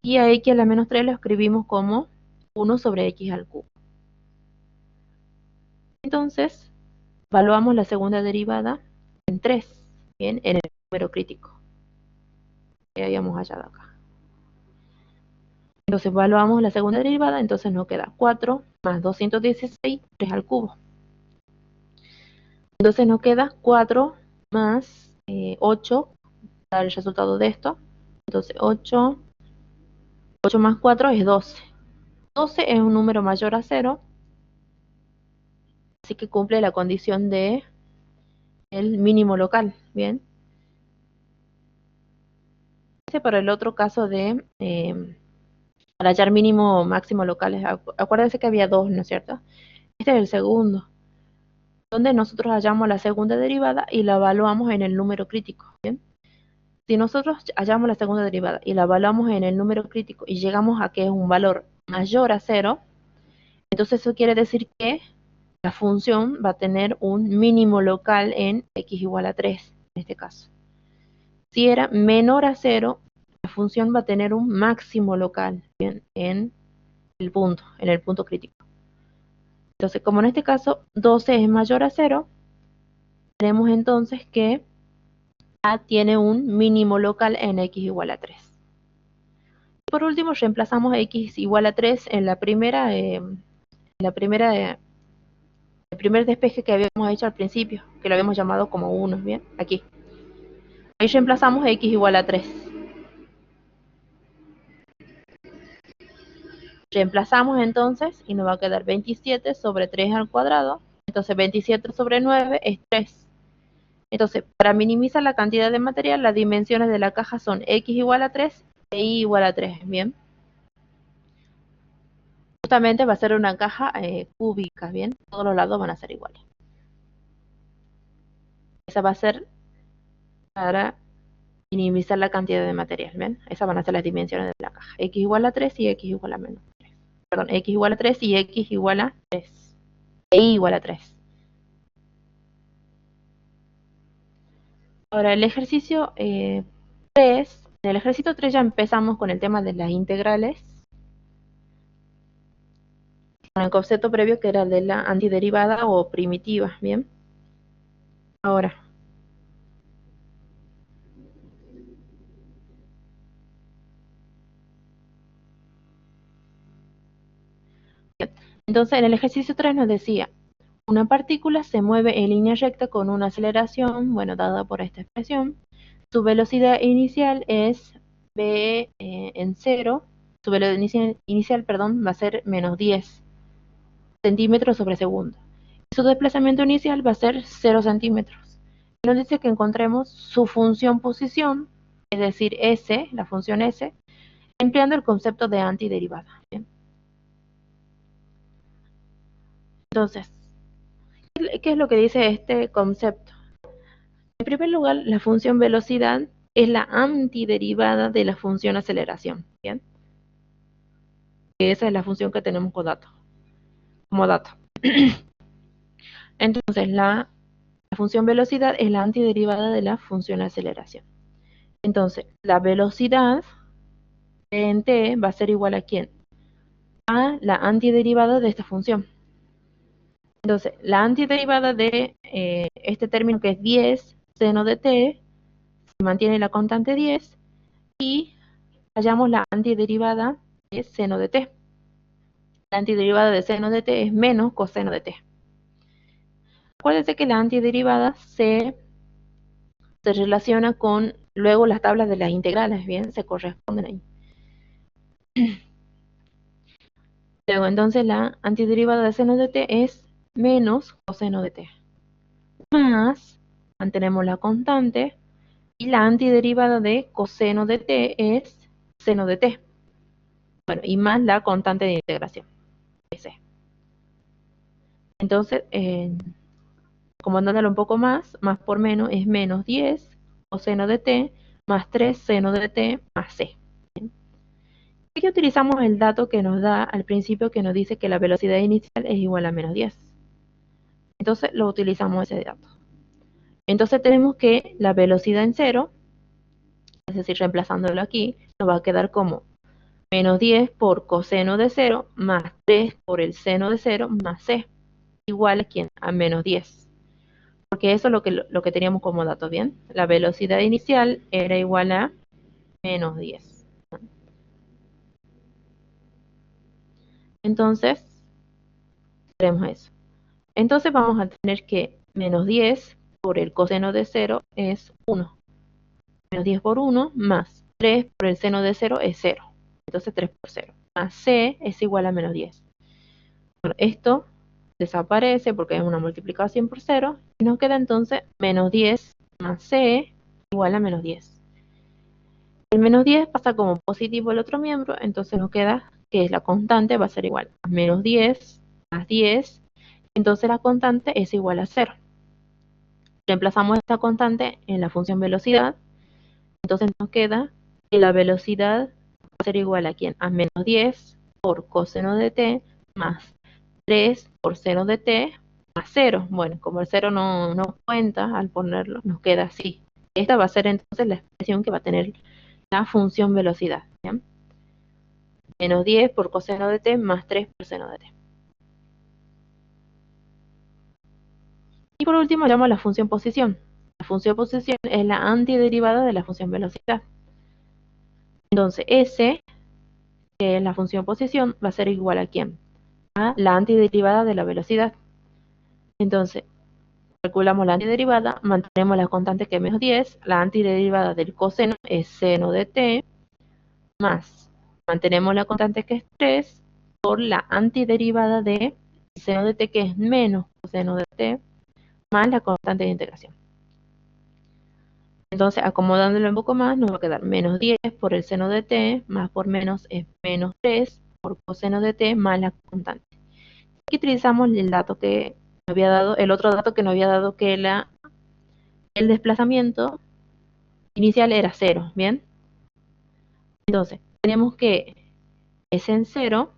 Y a x a la menos 3 lo escribimos como 1 sobre x al cubo. Entonces, evaluamos la segunda derivada en 3, bien, en el número crítico que habíamos hallado acá. Entonces, evaluamos la segunda derivada, entonces nos queda 4 más 216, 3 al cubo. Entonces nos queda 4 más 8, dar el resultado de esto. Entonces, 8 8 más 4 es 12. 12 es un número mayor a 0, así que cumple la condición de el mínimo local. Bien. Para el otro caso de para hallar mínimo o máximo locales, acuérdense que había dos, ¿no es cierto? Este es el segundo, donde nosotros hallamos la segunda derivada y la evaluamos en el número crítico. ¿Bien? Si nosotros hallamos la segunda derivada y la evaluamos en el número crítico y llegamos a que es un valor mayor a 0, entonces eso quiere decir que la función va a tener un mínimo local en x igual a 3, en este caso. Si era menor a 0, la función va a tener un máximo local, ¿bien? En el punto crítico. Entonces, como en este caso 12 es mayor a 0, tenemos entonces que A tiene un mínimo local en x igual a 3. Por último, reemplazamos x igual a 3 en la primera, el primer despeje que habíamos hecho al principio, que lo habíamos llamado como 1, ¿bien? Aquí. Ahí reemplazamos x igual a 3. Reemplazamos entonces y nos va a quedar 27 sobre 3 al cuadrado. Entonces 27 sobre 9 es 3. Entonces, para minimizar la cantidad de material, las dimensiones de la caja son x igual a 3 e y igual a 3, ¿bien? Justamente va a ser una caja cúbica, ¿bien? Todos los lados van a ser iguales. Esa va a ser para minimizar la cantidad de material, ¿ven? Esas van a ser las dimensiones de la caja. X igual a 3 y x igual a menos 3. Perdón, x igual a 3 y x igual a 3. E y igual a 3. Ahora, el ejercicio 3. En el ejercicio 3 ya empezamos con el tema de las integrales. Con el concepto previo que era de la antiderivada o primitiva, ¿bien? Ahora, entonces en el ejercicio 3 nos decía, una partícula se mueve en línea recta con una aceleración, bueno, dada por esta expresión. Su velocidad inicial es v en 0. Su velocidad inicial, perdón, va a ser menos 10 centímetros sobre segundo. Su desplazamiento inicial va a ser 0 centímetros. Y nos dice que encontremos su función posición, es decir, S, la función S, empleando el concepto de antiderivada. ¿Bien? Entonces, ¿qué es lo que dice este concepto? En primer lugar, la función velocidad es la antiderivada de la función aceleración. ¿Bien? Esa es la función que tenemos como dato. Entonces, la función velocidad es la antiderivada de la función aceleración. Entonces, la velocidad en t va a ser igual a ¿quién? A la antiderivada de esta función. Entonces, la antiderivada de este término que es 10 seno de t, se mantiene la constante 10 y hallamos la antiderivada de seno de t. La antiderivada de seno de t es menos coseno de t. Acuérdense que la antiderivada se relaciona con luego las tablas de las integrales, ¿bien? Se corresponden ahí. Luego, entonces, la antiderivada de seno de t es menos coseno de t. Más, mantenemos la constante, y la antiderivada de coseno de t es seno de t. Bueno, y más la constante de integración, S. Entonces, acomodándolo un poco más por menos es menos 10 coseno de t más 3 seno de t más c. Aquí utilizamos el dato que nos da al principio que nos dice que la velocidad inicial es igual a menos 10. Entonces lo utilizamos ese dato. Entonces tenemos que la velocidad en 0, es decir, reemplazándolo aquí, nos va a quedar como menos 10 por coseno de 0 más 3 por el seno de 0 más c, igual a ¿quién? A menos 10. Porque eso es lo que teníamos como dato, ¿bien? La velocidad inicial era igual a menos 10. Entonces, tenemos eso. Entonces vamos a tener que menos 10 por el coseno de 0 es 1. Menos 10 por 1 más 3 por el seno de 0 es 0. entonces 3 por 0. Más c es igual a menos 10. Bueno, esto desaparece porque es una multiplicación por 0. Y nos queda entonces menos 10 más c igual a menos 10. El menos 10 pasa como positivo el otro miembro, entonces nos queda que la constante va a ser igual a menos 10 más 10. Entonces la constante es igual a 0. Reemplazamos esta constante en la función velocidad. Entonces nos queda que la velocidad va a ser igual a ¿quién? A menos 10 por coseno de t más 3 por seno de t más 0. Bueno, como el 0 no cuenta al ponerlo, nos queda así. Esta va a ser entonces la expresión que va a tener la función velocidad. ¿Bien? Menos 10 por coseno de t más 3 por seno de t. Y por último, llamamos la función posición. La función posición es la antiderivada de la función velocidad. Entonces, S, que es la función posición, va a ser igual a ¿quién? A la antiderivada de la velocidad. Entonces, calculamos la antiderivada, mantenemos la constante que es menos 10, la antiderivada del coseno es seno de t, más, mantenemos la constante que es 3, por la antiderivada de seno de t que es menos coseno de t, más la constante de integración. Entonces, acomodándolo un poco más, nos va a quedar menos 10 por el seno de t, más por menos es menos 3 por coseno de t más la constante. Aquí utilizamos el dato que nos había dado, el otro dato que nos había dado que el desplazamiento inicial era 0, ¿bien? Entonces, tenemos que S en 0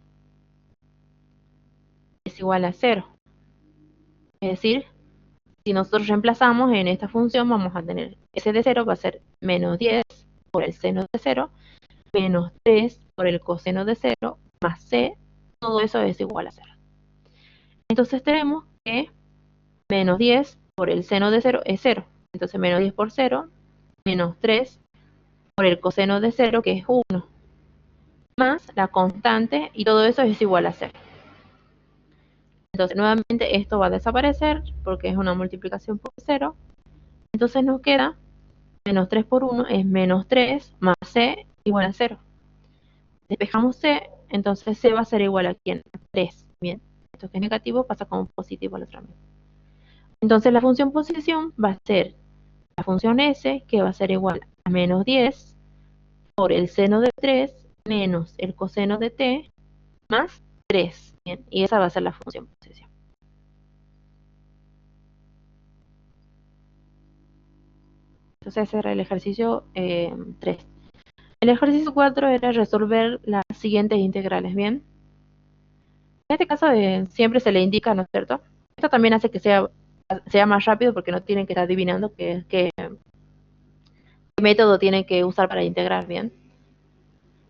es igual a 0. Es decir, si nosotros reemplazamos en esta función, vamos a tener S de 0 va a ser menos 10 por el seno de 0, menos 3 por el coseno de 0, más C, todo eso es igual a 0. Entonces tenemos que menos 10 por el seno de 0 es 0. Entonces menos 10 por 0, menos 3 por el coseno de 0, que es 1, más la constante, y todo eso es igual a 0. Entonces nuevamente esto va a desaparecer porque es una multiplicación por 0. Entonces nos queda menos 3 por 1 es menos 3 más c igual a 0. Despejamos c, entonces c va a ser igual a ¿quién? A 3. Bien, esto que es negativo pasa como positivo al otro lado. Entonces la función posición va a ser la función s, que va a ser igual a menos 10 por el seno de 3 menos el coseno de t más 3. Bien, y esa va a ser la función posición. Entonces ese era el ejercicio 3. El ejercicio 4 era resolver las siguientes integrales, ¿bien? En este caso siempre se le indica, ¿no es cierto? Esto también hace que sea más rápido porque no tienen que estar adivinando qué método tienen que usar para integrar, ¿bien?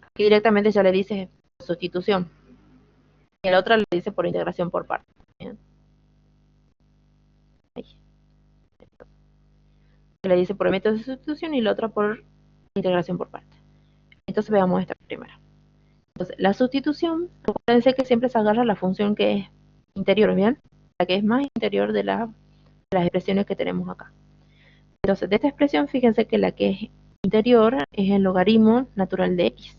Aquí directamente ya le dice sustitución. Y la otra le dice por integración por partes. ¿Bien? Ahí. Le dice por el método de sustitución y la otra por integración por partes. Entonces veamos esta primera. Entonces, la sustitución, acuérdense que siempre se agarra la función que es interior, ¿bien? La que es más interior de las expresiones que tenemos acá. Entonces, de esta expresión, fíjense que la que es interior es el logaritmo natural de x.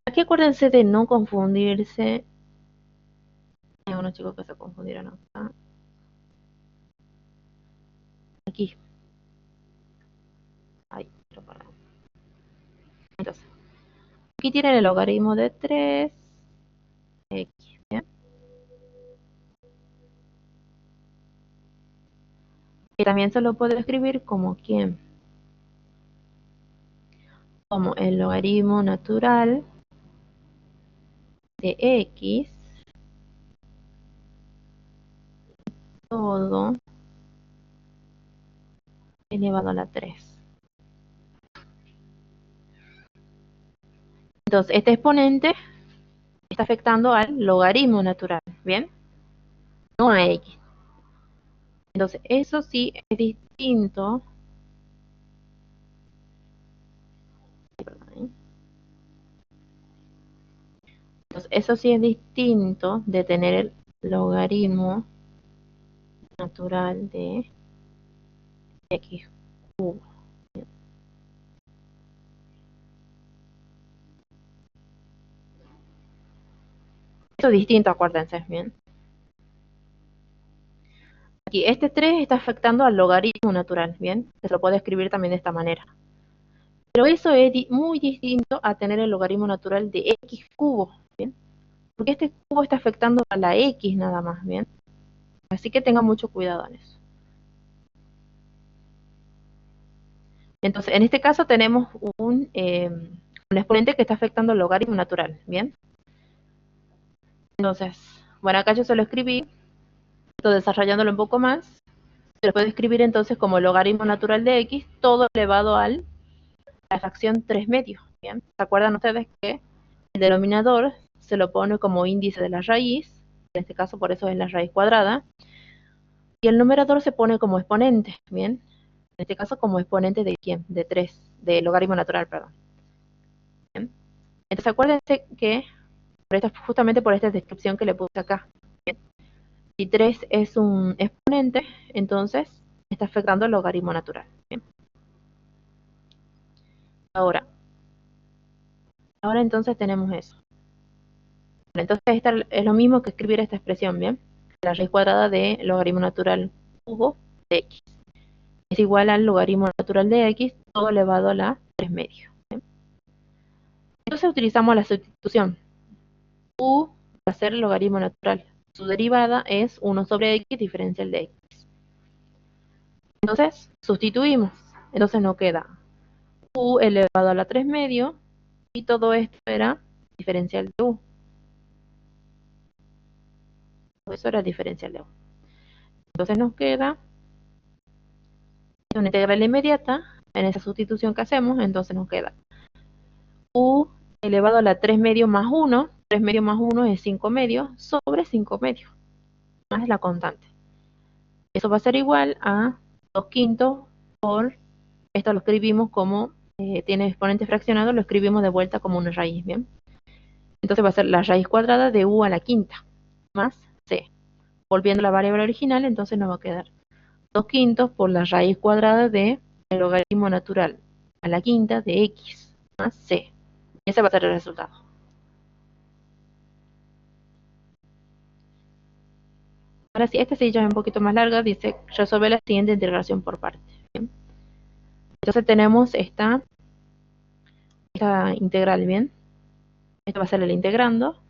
Aquí acuérdense de no confundirse. Hay unos chicos que se confundieron acá. Aquí. Ahí, entonces, aquí tienen el logaritmo de 3x, ¿bien? Y también se lo puedo escribir como ¿quién? Como el logaritmo natural de x todo elevado a la 3. Entonces, este exponente está afectando al logaritmo natural, ¿bien? No a x. Entonces, eso sí es distinto. Entonces, eso sí es distinto de tener el logaritmo natural de x cubo. Esto es distinto, acuérdense, bien. Aquí, este 3 está afectando al logaritmo natural, bien, que se lo puede escribir también de esta manera. Pero eso es muy distinto a tener el logaritmo natural de x cubo, bien, porque este cubo está afectando a la x nada más, bien. Así que tengan mucho cuidado en eso. Entonces, en este caso tenemos un exponente que está afectando el logaritmo natural, bien. Entonces, bueno, acá yo se lo escribí, estoy desarrollándolo un poco más. Se lo puedo escribir entonces como logaritmo natural de x, todo elevado a la fracción 3 medios. ¿Bien? ¿Se acuerdan ustedes que el denominador se lo pone como índice de la raíz? En este caso por eso es la raíz cuadrada. Y el numerador se pone como exponente. ¿Bien? En este caso como exponente de ¿quién? De 3, de logaritmo natural, perdón. ¿Bien? Entonces acuérdense que justamente por esta descripción que le puse acá. ¿Bien? Si 3 es un exponente, entonces está afectando el logaritmo natural. ¿Bien? Ahora entonces tenemos eso. Entonces esta es lo mismo que escribir esta expresión, ¿bien? La raíz cuadrada de logaritmo natural cubo de x es igual al logaritmo natural de x todo elevado a la 3 medios. ¿Bien? Entonces utilizamos la sustitución. U va a ser el logaritmo natural. Su derivada es 1 sobre x diferencial de x. Entonces sustituimos. Entonces nos queda u elevado a la 3 medios y todo esto era diferencial de u. Eso era diferencial de u. Entonces nos queda una integral inmediata en esa sustitución que hacemos, entonces nos queda u elevado a la 3 medios más 1, 3 medios más 1 es 5 medios, sobre 5 medios, más la constante. Eso va a ser igual a 2 quintos por, esto lo escribimos como, tiene exponente fraccionado, lo escribimos de vuelta como una raíz, ¿bien? Entonces va a ser la raíz cuadrada de u a la quinta, más c. Volviendo a la variable original, entonces nos va a quedar 2 quintos por la raíz cuadrada de el logaritmo natural a la quinta de x más c. Ese va a ser el resultado. Ahora sí, este sí ya es un poquito más larga, dice resolver la siguiente integración por partes. ¿Bien? Entonces tenemos esta integral, ¿bien? Esto va a ser el integrando.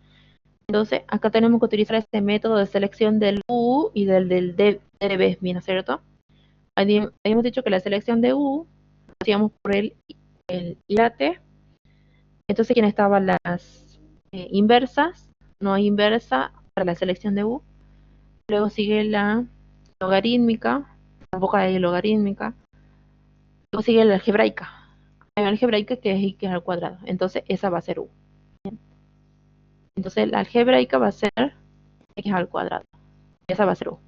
Entonces acá tenemos que utilizar este método de selección del u y del db, ¿bien? ¿No es cierto? Habíamos dicho que la selección de u lo hacíamos por el late. Entonces, ¿quién estaban las inversas? No hay inversa para la selección de u. Luego sigue la logarítmica, tampoco hay logarítmica. Luego sigue la algebraica. Hay una algebraica que es x al cuadrado. Entonces, esa va a ser u. ¿Bien? Entonces, la algebraica va a ser x al cuadrado. Esa va a ser u.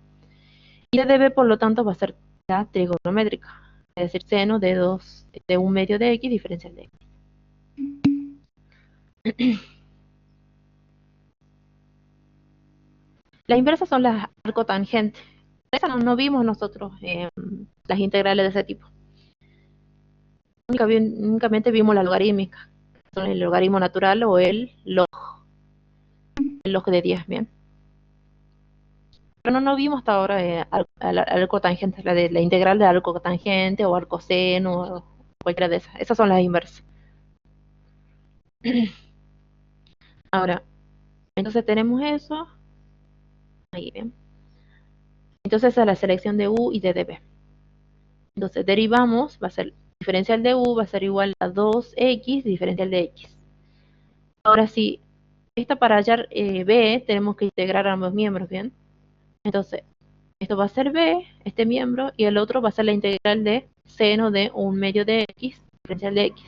Y la db, por lo tanto, va a ser la trigonométrica. Es decir, seno de un medio de x diferencial de x. Las inversas son las arcotangentes. Esas no vimos nosotros las integrales de ese tipo. Únicamente vimos la logarítmica. Son el logaritmo natural o el log de 10, bien. Pero no vimos hasta ahora arco tangente, la integral de arco tangente o arco seno o cualquiera de esas. Esas son las inversas. Ahora, entonces tenemos eso. Ahí, bien. Entonces esa es la selección de u y de db. Entonces derivamos, va a ser diferencial de u, va a ser igual a 2x diferencial de x. Ahora sí, esta para hallar b, tenemos que integrar ambos miembros, ¿bien? Entonces, esto va a ser b, este miembro, y el otro va a ser la integral de seno de un medio de x, diferencial de x.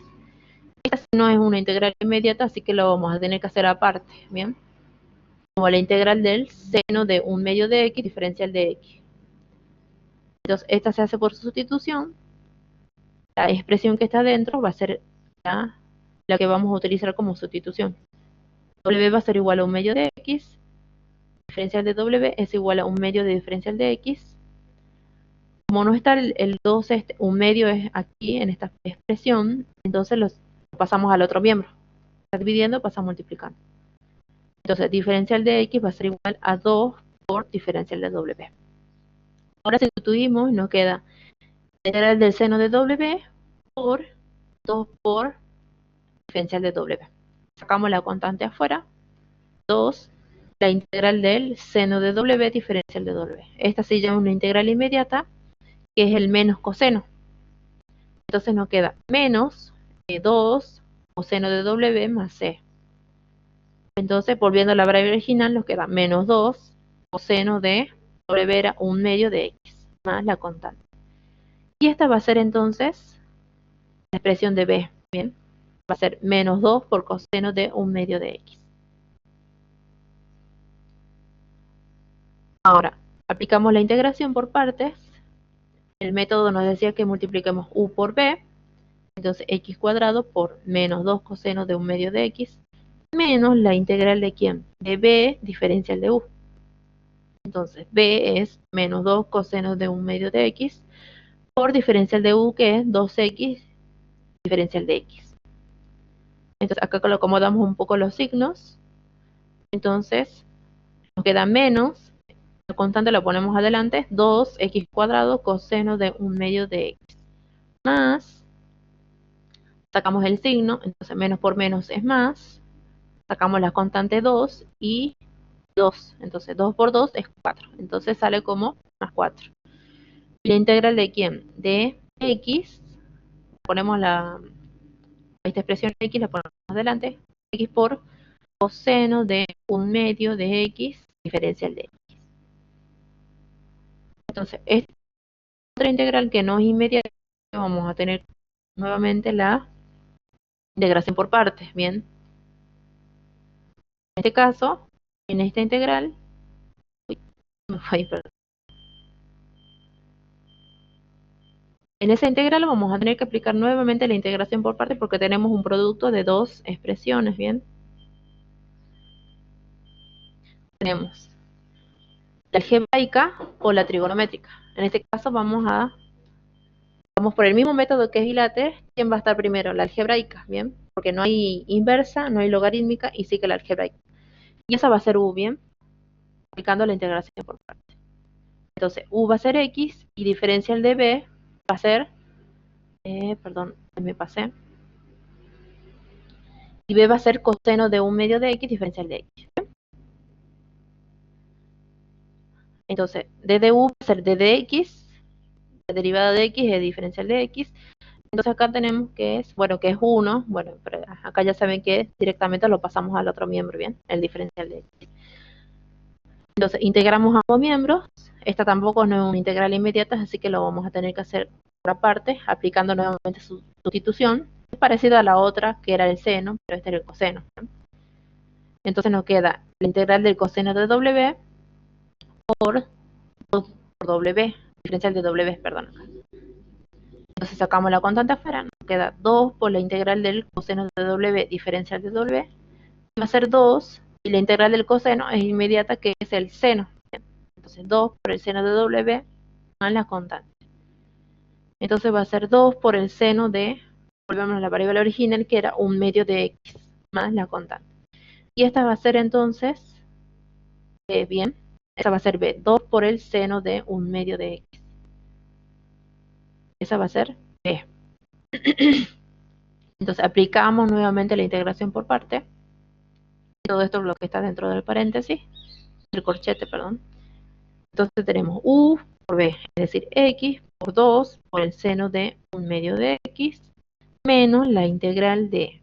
Esta no es una integral inmediata, así que lo vamos a tener que hacer aparte, ¿bien? Como la integral del seno de un medio de x, diferencial de x. Entonces, esta se hace por sustitución. La expresión que está dentro va a ser la que vamos a utilizar como sustitución. W va a ser igual a un medio de x, diferencial de W es igual a un medio de diferencial de x. Como no está el 2, un medio es aquí en esta expresión, entonces lo pasamos al otro miembro. Está dividiendo, pasa multiplicando. Entonces, diferencial de x va a ser igual a 2 por diferencial de w. Ahora sustituimos y nos queda la integral del seno de w por 2 por diferencial de w. Sacamos la constante afuera, 2, la integral del seno de w diferencial de w. Esta se llama una integral inmediata, que es el menos coseno. Entonces nos queda menos 2 coseno de w más c. Entonces, volviendo a la variable original, nos queda menos 2 coseno de w era 1/2 de x, más la constante. Y esta va a ser entonces la expresión de b, ¿bien? Va a ser menos 2 por coseno de 1/2 de x. Ahora, aplicamos la integración por partes. El método nos decía que multipliquemos u por b, entonces x cuadrado por menos 2 coseno de 1/2 de x, menos la integral de ¿quién? De b diferencial de u. Entonces b es menos 2 coseno de 1/2 de x por diferencial de u, que es 2x diferencial de x. Entonces acá lo acomodamos un poco los signos. Entonces nos queda menos, la constante la ponemos adelante, 2x cuadrado coseno de 1/2 de x, más, sacamos el signo, entonces menos por menos es más, sacamos la constante 2 y 2, entonces 2 por 2 es 4, entonces sale como más 4. Y la integral de ¿quién? De x, ponemos esta expresión x, la ponemos adelante, x por coseno de 1/2 de x diferencial de x. Entonces, esta otra integral que no es inmediata, vamos a tener nuevamente la integración por partes, ¿bien? En este caso, en esta integral, en esa integral vamos a tener que aplicar nuevamente la integración por partes porque tenemos un producto de dos expresiones, ¿bien? Tenemos la algebraica o la trigonométrica. En este caso vamos por el mismo método que es bilateral. ¿Quién va a estar primero? La algebraica, ¿bien? Porque no hay inversa, no hay logarítmica y sí que la algebraica. Y esa va a ser u, ¿bien? Aplicando la integración por partes. Entonces, u va a ser x y diferencial de b va a ser, perdón, me pasé. Y b va a ser coseno de 1/2 de x diferencial de x. Entonces, d de u va a ser d de x, la derivada de x es diferencial de x. Entonces acá tenemos que es, bueno, que es 1, bueno, pero acá ya saben que directamente lo pasamos al otro miembro, ¿bien? El diferencial de x. Entonces, integramos ambos miembros. Esta tampoco no es una integral inmediata, así que lo vamos a tener que hacer por aparte, aplicando nuevamente su sustitución. Es parecido a la otra, que era el seno, pero este era el coseno, ¿no? Entonces nos queda la integral del coseno de w por 2 por w, diferencial de w, perdón. Entonces sacamos la constante afuera, nos queda 2 por la integral del coseno de w, diferencial de w, va a ser 2, y la integral del coseno es inmediata, que es el seno. Entonces 2 por el seno de w más la constante. Entonces va a ser 2 por el seno de, volvemos a la variable original, que era 1/2 de x, más la constante. Y esta va a ser entonces, bien, esa va a ser b, 2 por el seno de 1/2 de x. Esa va a ser b. Entonces aplicamos nuevamente la integración por parte. Todo esto es lo que está dentro del paréntesis, del corchete, perdón. Entonces tenemos u por b, es decir, x por 2 por el seno de 1/2 de x, menos la integral de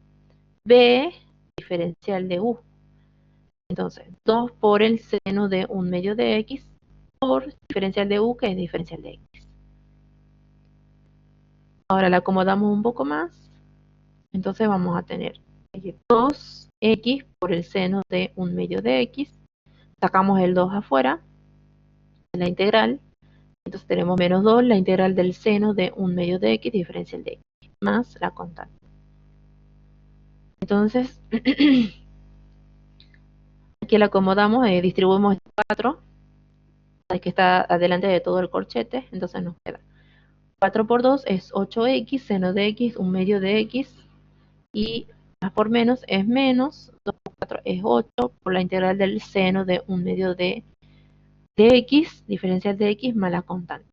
b diferencial de u. Entonces, 2 por el seno de 1/2 de x por diferencial de u, que es diferencial de x. Ahora la acomodamos un poco más. Entonces vamos a tener 2x por el seno de 1/2 de x. Sacamos el 2 afuera de la integral. Entonces tenemos menos 2, la integral del seno de 1/2 de x diferencial de x, más la constante. Entonces, aquí la acomodamos, distribuimos 4, que está adelante de todo el corchete. Entonces nos queda 4 por 2 es 8x, seno de x, 1/2 de x, y más por menos es menos 2 4 es 8 por la integral del seno de 1/2 de x, diferencial de x más la constante.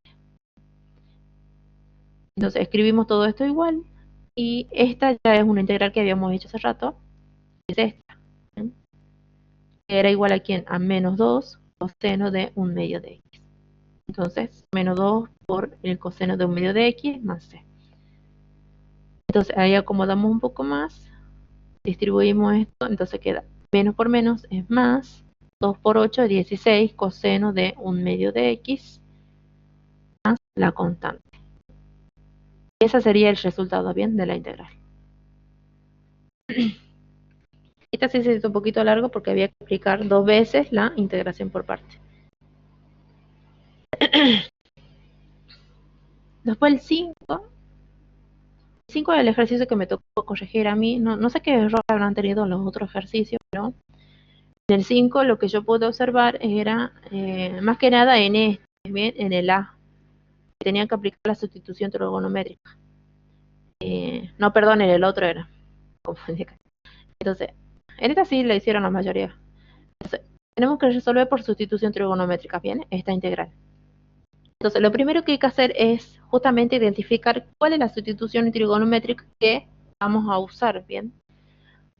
Entonces escribimos todo esto igual, y esta ya es una integral que habíamos hecho hace rato, es esta, ¿bien? Que era igual a ¿quién? A menos 2 coseno de 1/2 de x. Entonces, menos 2 por el coseno de 1/2 de x más c. Entonces ahí acomodamos un poco más, distribuimos esto, entonces queda menos por menos es más, 2 por 8 es 16 coseno de 1/2 de x más la constante. Ese sería el resultado, bien, de la integral. Esta sí se hizo un poquito largo porque había que explicar 2 veces la integración por parte. Después el 5. El 5 es el ejercicio que me tocó corregir a mí. No sé qué error habrán tenido los otros ejercicios, pero en el 5 lo que yo pude observar era, más que nada en este, bien, en el A, que tenían que aplicar la sustitución trigonométrica. No, perdón, en el otro era. Confundí acá. Entonces, en esta sí la hicieron la mayoría. Entonces, tenemos que resolver por sustitución trigonométrica, bien, esta integral. Entonces, lo primero que hay que hacer es justamente identificar cuál es la sustitución trigonométrica que vamos a usar, bien.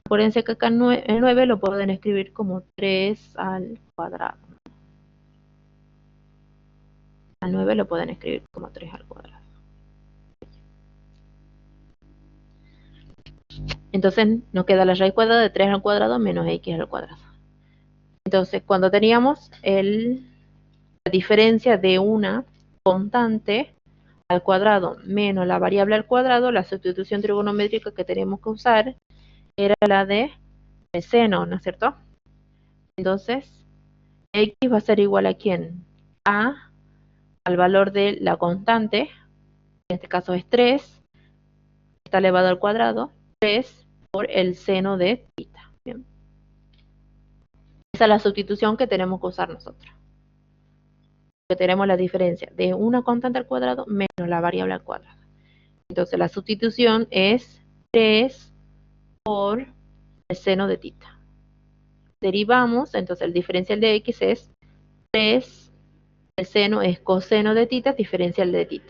Acuérdense que acá el 9 lo pueden escribir como 3 al cuadrado. Al 9 lo pueden escribir como 3 al cuadrado. Entonces nos queda la raíz cuadrada de 3 al cuadrado menos x al cuadrado. Entonces, cuando teníamos la diferencia de una constante al cuadrado menos la variable al cuadrado, la sustitución trigonométrica que tenemos que usar era la de el seno, ¿no es cierto? Entonces, x va a ser igual a ¿quién? A al valor de la constante, en este caso es 3, está elevado al cuadrado, 3 por el seno de θ. Bien. Esa es la sustitución que tenemos que usar nosotros. Que tenemos la diferencia de una constante al cuadrado menos la variable al cuadrado. Entonces la sustitución es 3 por el seno de θ. Derivamos, entonces el diferencial de x es 3, el seno es coseno de θ, diferencial de θ.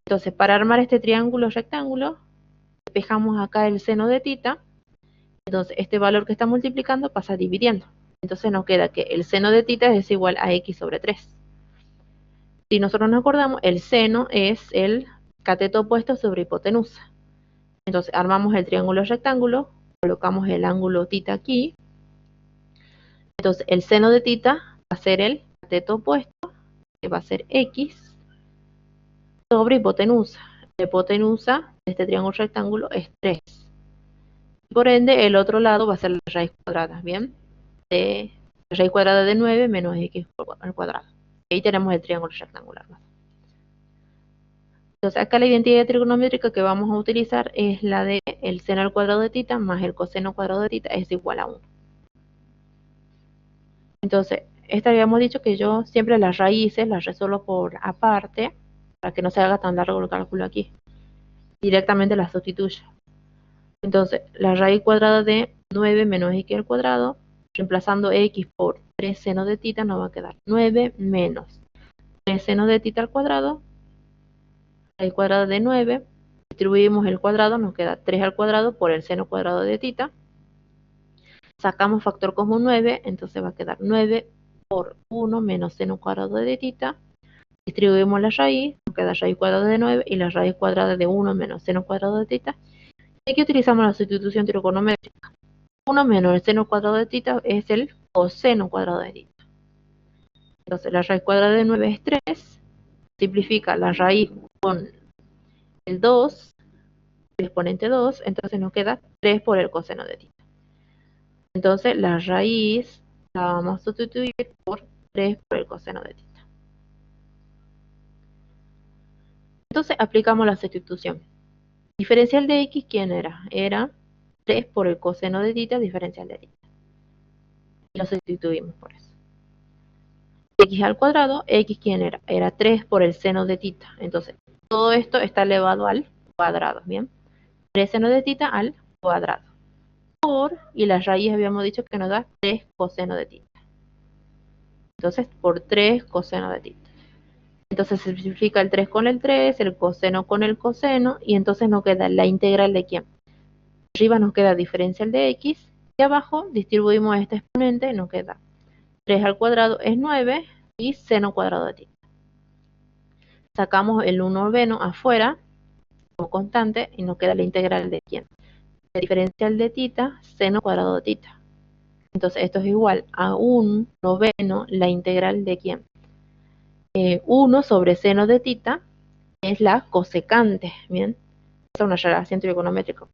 Entonces para armar este triángulo rectángulo, despejamos acá el seno de θ, entonces este valor que está multiplicando pasa dividiendo. Entonces nos queda que el seno de θ es igual a x sobre 3. Si nosotros nos acordamos, el seno es el cateto opuesto sobre hipotenusa. Entonces armamos el triángulo rectángulo, colocamos el ángulo θ aquí. Entonces el seno de θ va a ser el cateto opuesto, que va a ser x, sobre hipotenusa. La hipotenusa de este triángulo rectángulo es 3. Por ende, el otro lado va a ser la raíz cuadrada, ¿bien? De la raíz cuadrada de 9 menos x al cuadrado. Ahí tenemos el triángulo rectangular. Entonces acá la identidad trigonométrica que vamos a utilizar es la de el seno al cuadrado de θ más el coseno cuadrado de θ es igual a 1. Entonces, esta habíamos dicho que yo siempre las raíces las resuelvo por aparte, para que no se haga tan largo el cálculo aquí. Directamente las sustituyo. Entonces, la raíz cuadrada de 9 menos x al cuadrado, reemplazando x por 3 seno de θ, nos va a quedar 9 menos 3 seno de θ al cuadrado, raíz cuadrada de 9, distribuimos el cuadrado, nos queda 3 al cuadrado por el seno cuadrado de θ. Sacamos factor común 9, entonces va a quedar 9 por 1 menos seno cuadrado de θ. Distribuimos la raíz, nos queda raíz cuadrada de 9 y la raíz cuadrada de 1 menos seno cuadrado de θ. Aquí utilizamos la sustitución trigonométrica. 1 menos el seno cuadrado de θ es el coseno cuadrado de θ. Entonces la raíz cuadrada de 9 es 3. Simplifica la raíz con el 2, el exponente 2, entonces nos queda 3 por el coseno de θ. Entonces la raíz la vamos a sustituir por 3 por el coseno de θ. Entonces aplicamos la sustitución. Diferencial de x, ¿quién era? Era 3 por el coseno de θ, diferencial de θ. Y lo sustituimos por eso. X al cuadrado, x, ¿quién era? Era 3 por el seno de θ. Entonces, todo esto está elevado al cuadrado, ¿bien? 3 seno de θ al cuadrado. y la raíz habíamos dicho que nos da 3 coseno de tita. Entonces, por 3 coseno de tita. Entonces se simplifica el 3 con el 3, el coseno con el coseno, y entonces nos queda la integral de quién. Arriba nos queda diferencial de x, y abajo distribuimos este exponente, nos queda 3 al cuadrado es 9, y seno cuadrado de tita. Sacamos el 1 noveno afuera, como constante, y nos queda la integral de quién. La diferencial de tita, seno cuadrado de tita. Entonces esto es igual a 1 noveno la integral de quién. 1 sobre seno de tita es la cosecante, ¿bien? Es una relación trigonométrica.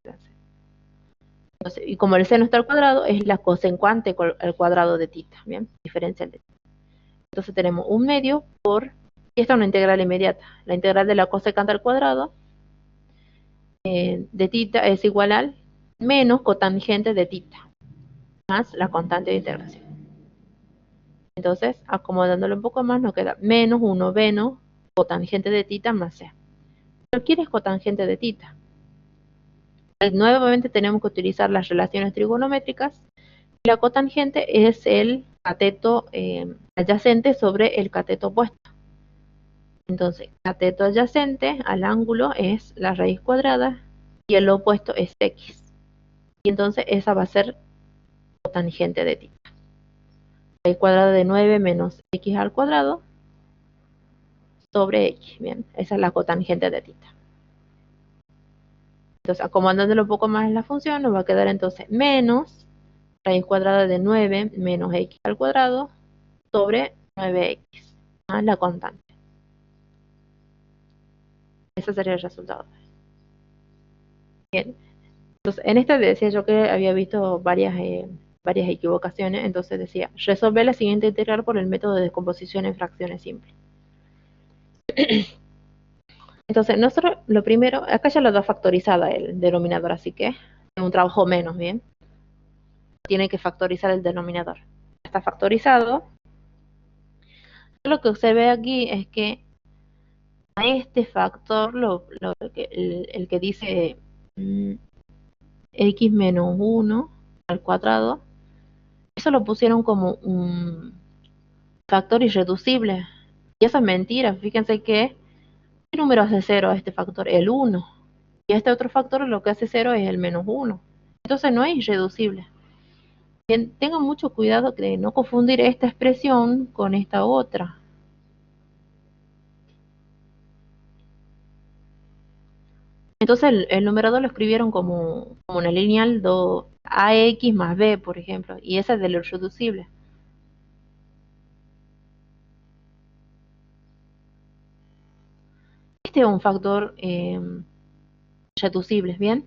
Entonces, y como el seno está al cuadrado, es la cosecuante al cuadrado de tita, ¿bien? Diferencial de tita. Entonces tenemos un medio por, y esta es una integral inmediata, la integral de la cosecante al cuadrado de tita es igual al menos cotangente de tita, más la constante de integración. Entonces, acomodándolo un poco más, nos queda menos 1 noveno cotangente de tita más c. ¿Pero quién es cotangente de tita? Nuevamente tenemos que utilizar las relaciones trigonométricas. La cotangente es el cateto adyacente sobre el cateto opuesto. Entonces, cateto adyacente al ángulo es la raíz cuadrada y el opuesto es x. Y entonces esa va a ser cotangente de tita. Raíz cuadrada de 9 menos x al cuadrado sobre x. Bien, esa es la cotangente de tita. Entonces, acomodándolo un poco más en la función, nos va a quedar entonces menos raíz cuadrada de 9 menos x al cuadrado sobre 9x, más la constante. Ese sería el resultado. Bien. Entonces, en esta decía yo que había visto varias equivocaciones, entonces decía, resolver la siguiente integral por el método de descomposición en fracciones simples. Entonces, nosotros lo primero, acá ya lo da factorizada el denominador, así que es un trabajo menos, ¿bien? Tiene que factorizar el denominador. Está factorizado. Lo que se ve aquí es que a este factor, el que dice x menos 1 al cuadrado, eso lo pusieron como un factor irreducible. Y eso es mentira. Fíjense que ¿qué número hace cero a este factor? El 1. Y a este otro factor lo que hace cero es el menos 1. Entonces no es irreducible. Bien, tengan mucho cuidado de no confundir esta expresión con esta otra. Entonces el numerador lo escribieron como una lineal 2ax más b, por ejemplo, y esa es de lo irreducible. Este es un factor reducible, ¿bien?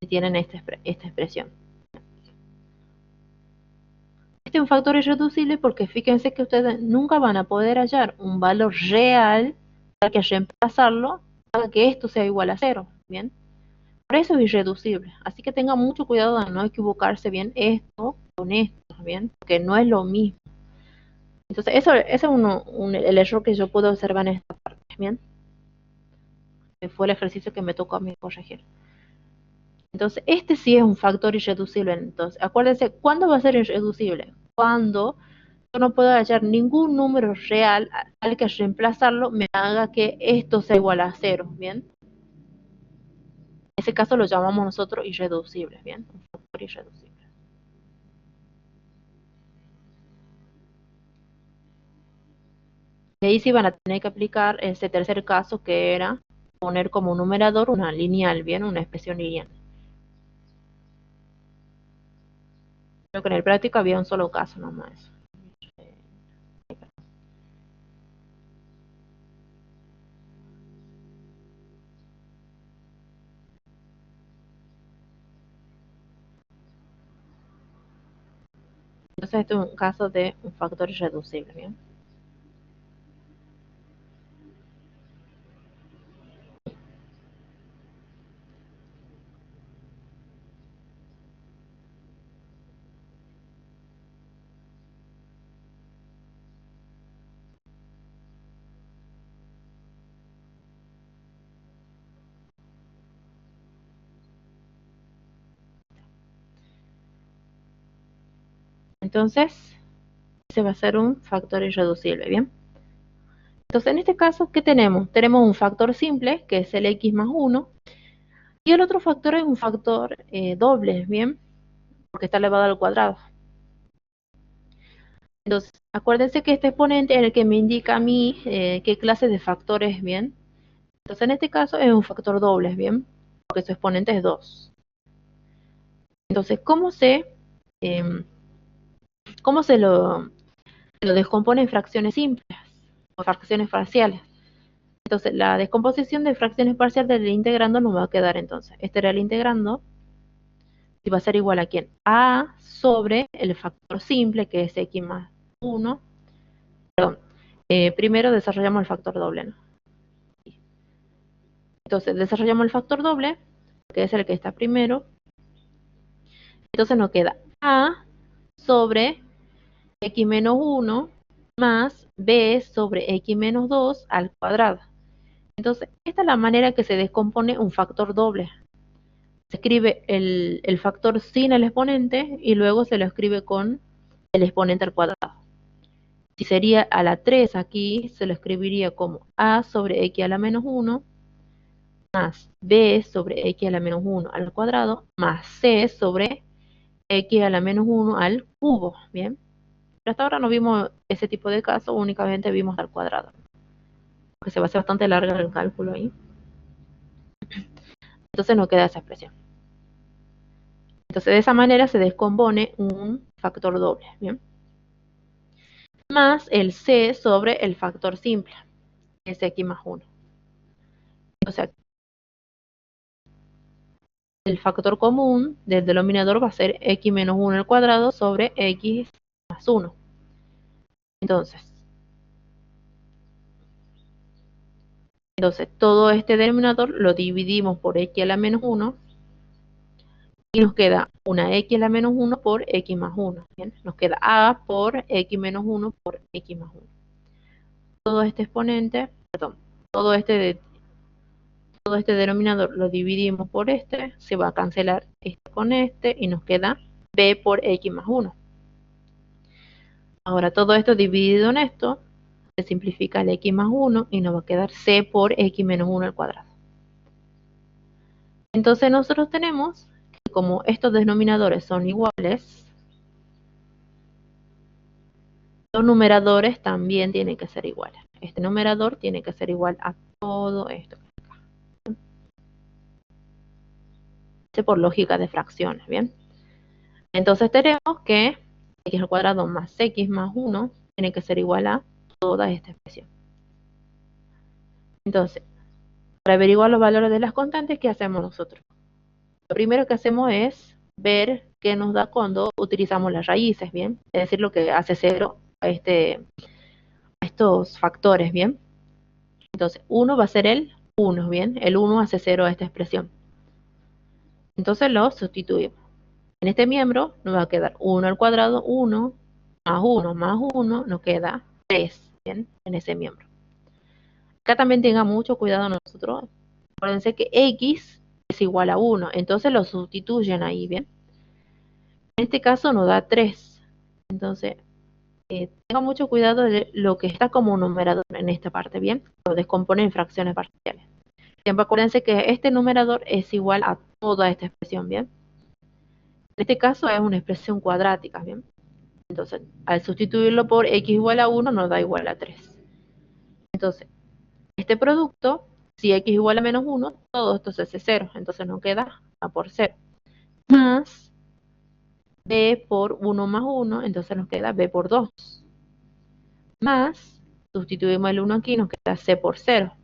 Si tienen esta expresión. Este es un factor irreducible porque fíjense que ustedes nunca van a poder hallar un valor real para que reemplazarlo para que esto sea igual a cero, ¿bien? Por eso es irreducible. Así que tengan mucho cuidado de no equivocarse bien esto con esto, ¿bien? Porque no es lo mismo. Entonces, eso es el error que yo puedo observar en esta parte, ¿bien? Que fue el ejercicio que me tocó a mí corregir. Entonces, este sí es un factor irreducible. Entonces, acuérdense, ¿cuándo va a ser irreducible? Cuando yo no puedo hallar ningún número real al que reemplazarlo me haga que esto sea igual a cero, ¿bien? En ese caso lo llamamos nosotros irreducible, ¿bien? Un factor irreducible. Y ahí sí van a tener que aplicar ese tercer caso que era poner como numerador una lineal, ¿bien? Una expresión lineal. Creo que en el práctico había un solo caso nomás. Entonces este es un caso de un factor irreducible, ¿bien? Entonces, ese va a ser un factor irreducible, ¿bien? Entonces, en este caso, ¿qué tenemos? Tenemos un factor simple, que es el x más 1, y el otro factor es un factor doble, ¿bien? Porque está elevado al cuadrado. Entonces, acuérdense que este exponente es el que me indica a mí qué clase de factor es, ¿bien? Entonces, en este caso es un factor doble, ¿bien? Porque su exponente es 2. Entonces, em, cómo se lo descompone en fracciones simples o fracciones parciales? Entonces, la descomposición de fracciones parciales del integrando nos va a quedar entonces. Este era el integrando y va a ser igual a quién? A sobre el factor simple, que es x más 1. Perdón. Primero desarrollamos el factor doble, ¿no? Entonces, desarrollamos el factor doble, que es el que está primero. Entonces nos queda A sobre x menos 1 más b sobre x menos 2 al cuadrado. Entonces, esta es la manera que se descompone un factor doble. Se escribe el factor sin el exponente y luego se lo escribe con el exponente al cuadrado. Si sería a la 3 aquí, se lo escribiría como a sobre x a la menos 1 más b sobre x a la menos 1 al cuadrado más c sobre x a la menos 1 al cubo, ¿bien? Pero hasta ahora no vimos ese tipo de casos, únicamente vimos al cuadrado. Porque se va a hacer bastante larga el cálculo ahí. Entonces no queda esa expresión. Entonces de esa manera se descompone un factor doble, ¿bien? Más el c sobre el factor simple, que es x más 1. O sea, el factor común del denominador va a ser x menos 1 al cuadrado sobre x más 1. Entonces todo este denominador lo dividimos por x a la menos 1 y nos queda una x a la menos 1 por x más 1. ¿Bien? Nos queda a por x menos 1 por x más 1. Todo este exponente, perdón, todo este denominador lo dividimos por este, se va a cancelar este con este y nos queda b por x más 1. Ahora todo esto dividido en esto, se simplifica el x más 1 y nos va a quedar c por x menos 1 al cuadrado. Entonces nosotros tenemos que como estos denominadores son iguales, los numeradores también tienen que ser iguales. Este numerador tiene que ser igual a todo esto. Por lógica de fracciones, ¿bien? Entonces tenemos que x al cuadrado más x más 1 tiene que ser igual a toda esta expresión. Entonces, para averiguar los valores de las constantes, ¿qué hacemos nosotros? Lo primero que hacemos es ver qué nos da cuando utilizamos las raíces, ¿bien? Es decir, lo que hace cero a estos factores, ¿bien? Entonces, 1 va a ser el 1, ¿bien? El 1 hace 0 a esta expresión. Entonces lo sustituimos. En este miembro nos va a quedar 1 al cuadrado, 1 más 1, nos queda 3, ¿bien? En ese miembro. Acá también tenga mucho cuidado nosotros. Acuérdense que x es igual a 1, entonces lo sustituyen ahí, ¿bien? En este caso nos da 3. Entonces, tenga mucho cuidado de lo que está como numerador en esta parte, ¿bien? Lo descompone en fracciones parciales. Siempre acuérdense que este numerador es igual a toda esta expresión, ¿bien? En este caso es una expresión cuadrática, ¿bien? Entonces, al sustituirlo por x igual a 1 nos da igual a 3. Entonces, este producto, si x igual a menos 1, todo esto se hace 0. Entonces nos queda a por 0. Más b por 1 más 1, entonces nos queda b por 2. Más, sustituimos el 1 aquí, nos queda c por 0.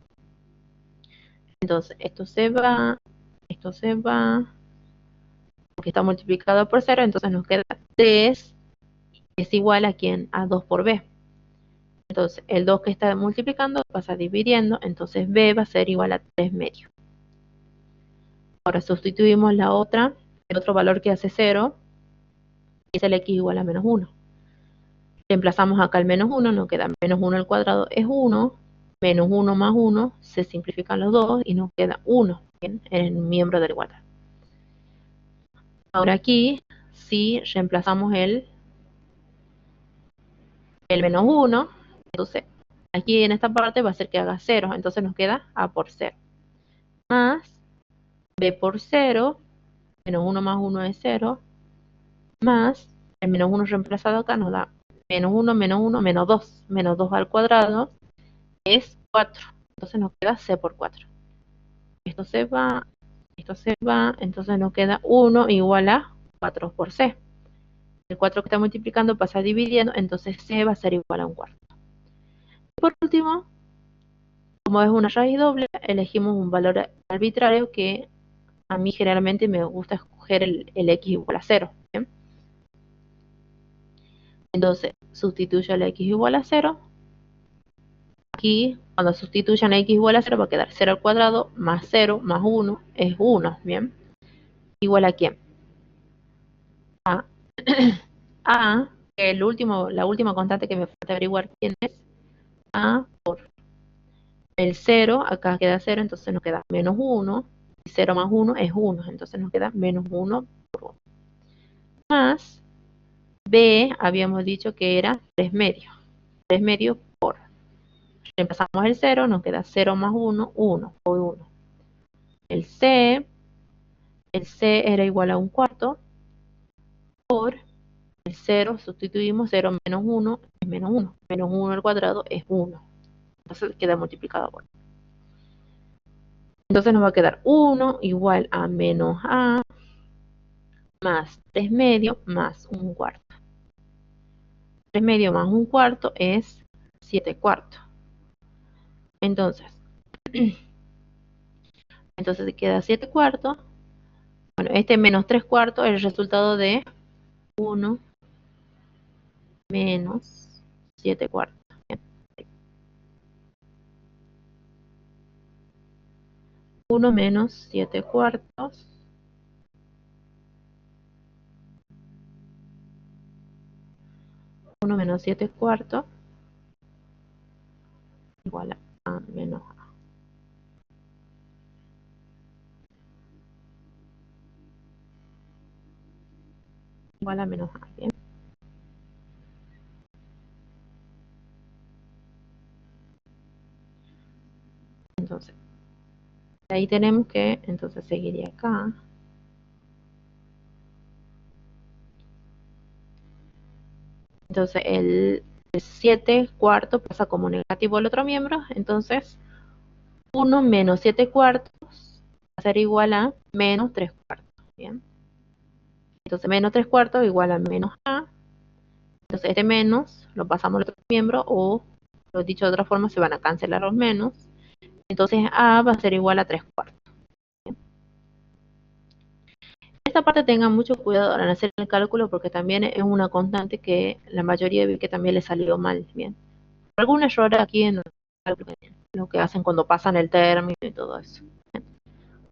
Entonces, esto se va, porque está multiplicado por 0, entonces nos queda 3 es igual a ¿quién? A 2 por b. Entonces, el 2 que está multiplicando pasa dividiendo, entonces b va a ser igual a 3 medios. Ahora sustituimos el otro valor que hace 0, y es el x igual a menos 1. Reemplazamos acá el menos 1, nos queda menos 1 al cuadrado es 1, menos 1 más 1, se simplifican los dos y nos queda 1, ¿bien? En el miembro del igualdad. Ahora aquí, si reemplazamos el el menos 1, entonces aquí en esta parte va a ser que haga 0, entonces nos queda a por 0, más b por 0, menos 1 más 1 es 0, más el menos 1 reemplazado acá nos da menos 1, menos 2 al cuadrado es 4, entonces nos queda c por 4. Esto se va, entonces nos queda 1 igual a 4 por c. El 4 que está multiplicando pasa dividiendo, entonces c va a ser igual a un cuarto. Por último, como es una raíz doble, elegimos un valor arbitrario que a mí generalmente me gusta escoger el x igual a 0. ¿Bien? Entonces, sustituyo el x igual a 0. Aquí, cuando sustituyan x igual a 0, va a quedar 0 al cuadrado más 0 más 1 es 1. ¿Bien? ¿Igual a quién? A, a la última constante que me falta averiguar quién es, a por el 0, acá queda 0, entonces nos queda menos 1, y 0 más 1 es 1, entonces nos queda menos 1 por 1. Más b, habíamos dicho que era 3 medios. 3 medios por, reemplazamos el 0, nos queda 0 más 1, 1 por 1. El c era igual a un cuarto, por el 0, sustituimos 0 menos 1, es menos 1. Menos 1 al cuadrado es 1. Entonces queda multiplicado por. Entonces nos va a quedar 1 igual a menos a más 3 medios más un cuarto. 3 medios más un cuarto es 7 cuartos. Entonces queda 7 cuartos. Bueno, este menos 3 cuartos es el resultado de 1 menos 7 cuartos. 1 menos 7 cuartos. 1 menos 7 cuartos igual a menos a. Igual a menos a. Bien. Entonces, ahí tenemos que, entonces seguiría acá. Entonces el 7 cuartos pasa como negativo al otro miembro, entonces 1 menos 7 cuartos va a ser igual a menos 3 cuartos. Bien. Entonces menos 3 cuartos igual a menos a. Entonces este menos lo pasamos al otro miembro, o lo dicho de otra forma, se van a cancelar los menos. Entonces a va a ser igual a 3 cuartos. Bien. Esta parte tengan mucho cuidado al hacer el cálculo, porque también es una constante que la mayoría ve que también le salió mal. Bien. Algún error aquí en el cálculo, lo que hacen cuando pasan el término y todo eso.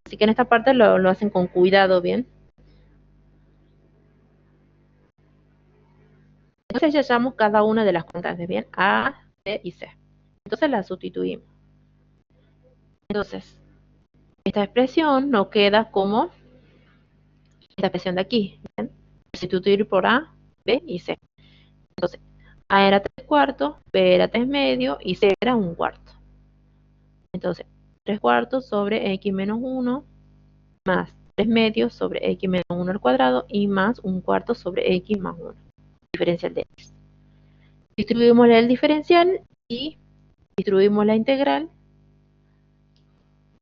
Así que en esta parte lo hacen con cuidado, bien. Entonces ya hallamos cada una de las constantes, bien, A, B y C. Entonces las sustituimos. Entonces, esta expresión nos queda como esta expresión de aquí, ¿bien? Sustituir por A, B y C. Entonces, A era 3 cuartos, B era 3 medios y C era 1 cuarto. Entonces, 3 cuartos sobre X menos 1 más 3 medios sobre X menos 1 al cuadrado y más 1 cuarto sobre X más 1. Diferencial de X. Distribuimos el diferencial y distribuimos la integral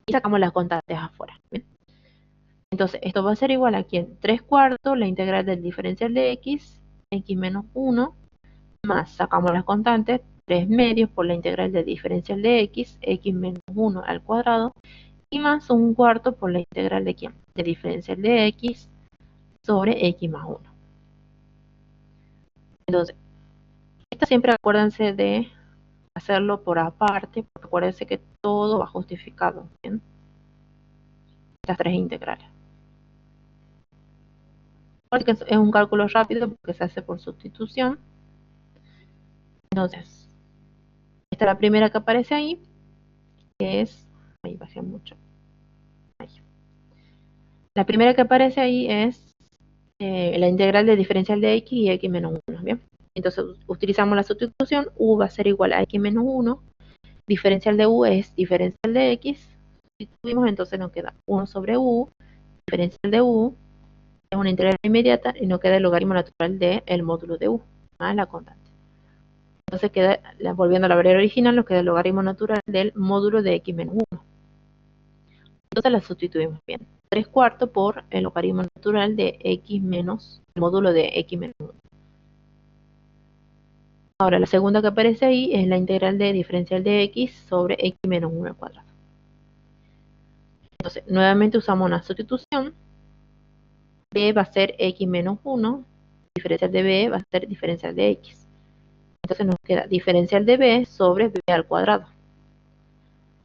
y sacamos las constantes afuera. ¿Bien? Entonces, esto va a ser igual a ¿quién? 3 cuartos, la integral del diferencial de x, x menos 1, más, sacamos las constantes, 3 medios por la integral del diferencial de x menos 1 al cuadrado, y más 1 cuarto por la integral de ¿quién? De diferencial de x sobre x más 1. Entonces, esta siempre acuérdense de hacerlo por aparte, porque acuérdense que todo va justificado, ¿bien? Estas tres integrales. Porque es un cálculo rápido porque se hace por sustitución. Entonces, esta es la primera que aparece ahí, que es, ahí bajé mucho. Ahí. La primera que aparece ahí es la integral de diferencial de x y x menos 1, ¿bien? Entonces utilizamos la sustitución, u va a ser igual a x menos 1, diferencial de u es diferencial de x, sustituimos, entonces nos queda 1 sobre u, diferencial de u, es una integral inmediata y nos queda el logaritmo natural del módulo de u, más la constante. Entonces queda, volviendo a la variable original, nos queda el logaritmo natural del módulo de x menos 1. Entonces la sustituimos bien. 3 cuartos por el logaritmo natural de x menos el módulo de x menos 1. Ahora la segunda que aparece ahí es la integral de diferencial de x sobre x menos 1 al cuadrado. Entonces nuevamente usamos una sustitución. B va a ser x menos 1, diferencial de b va a ser diferencial de x. Entonces nos queda diferencial de b sobre b al cuadrado.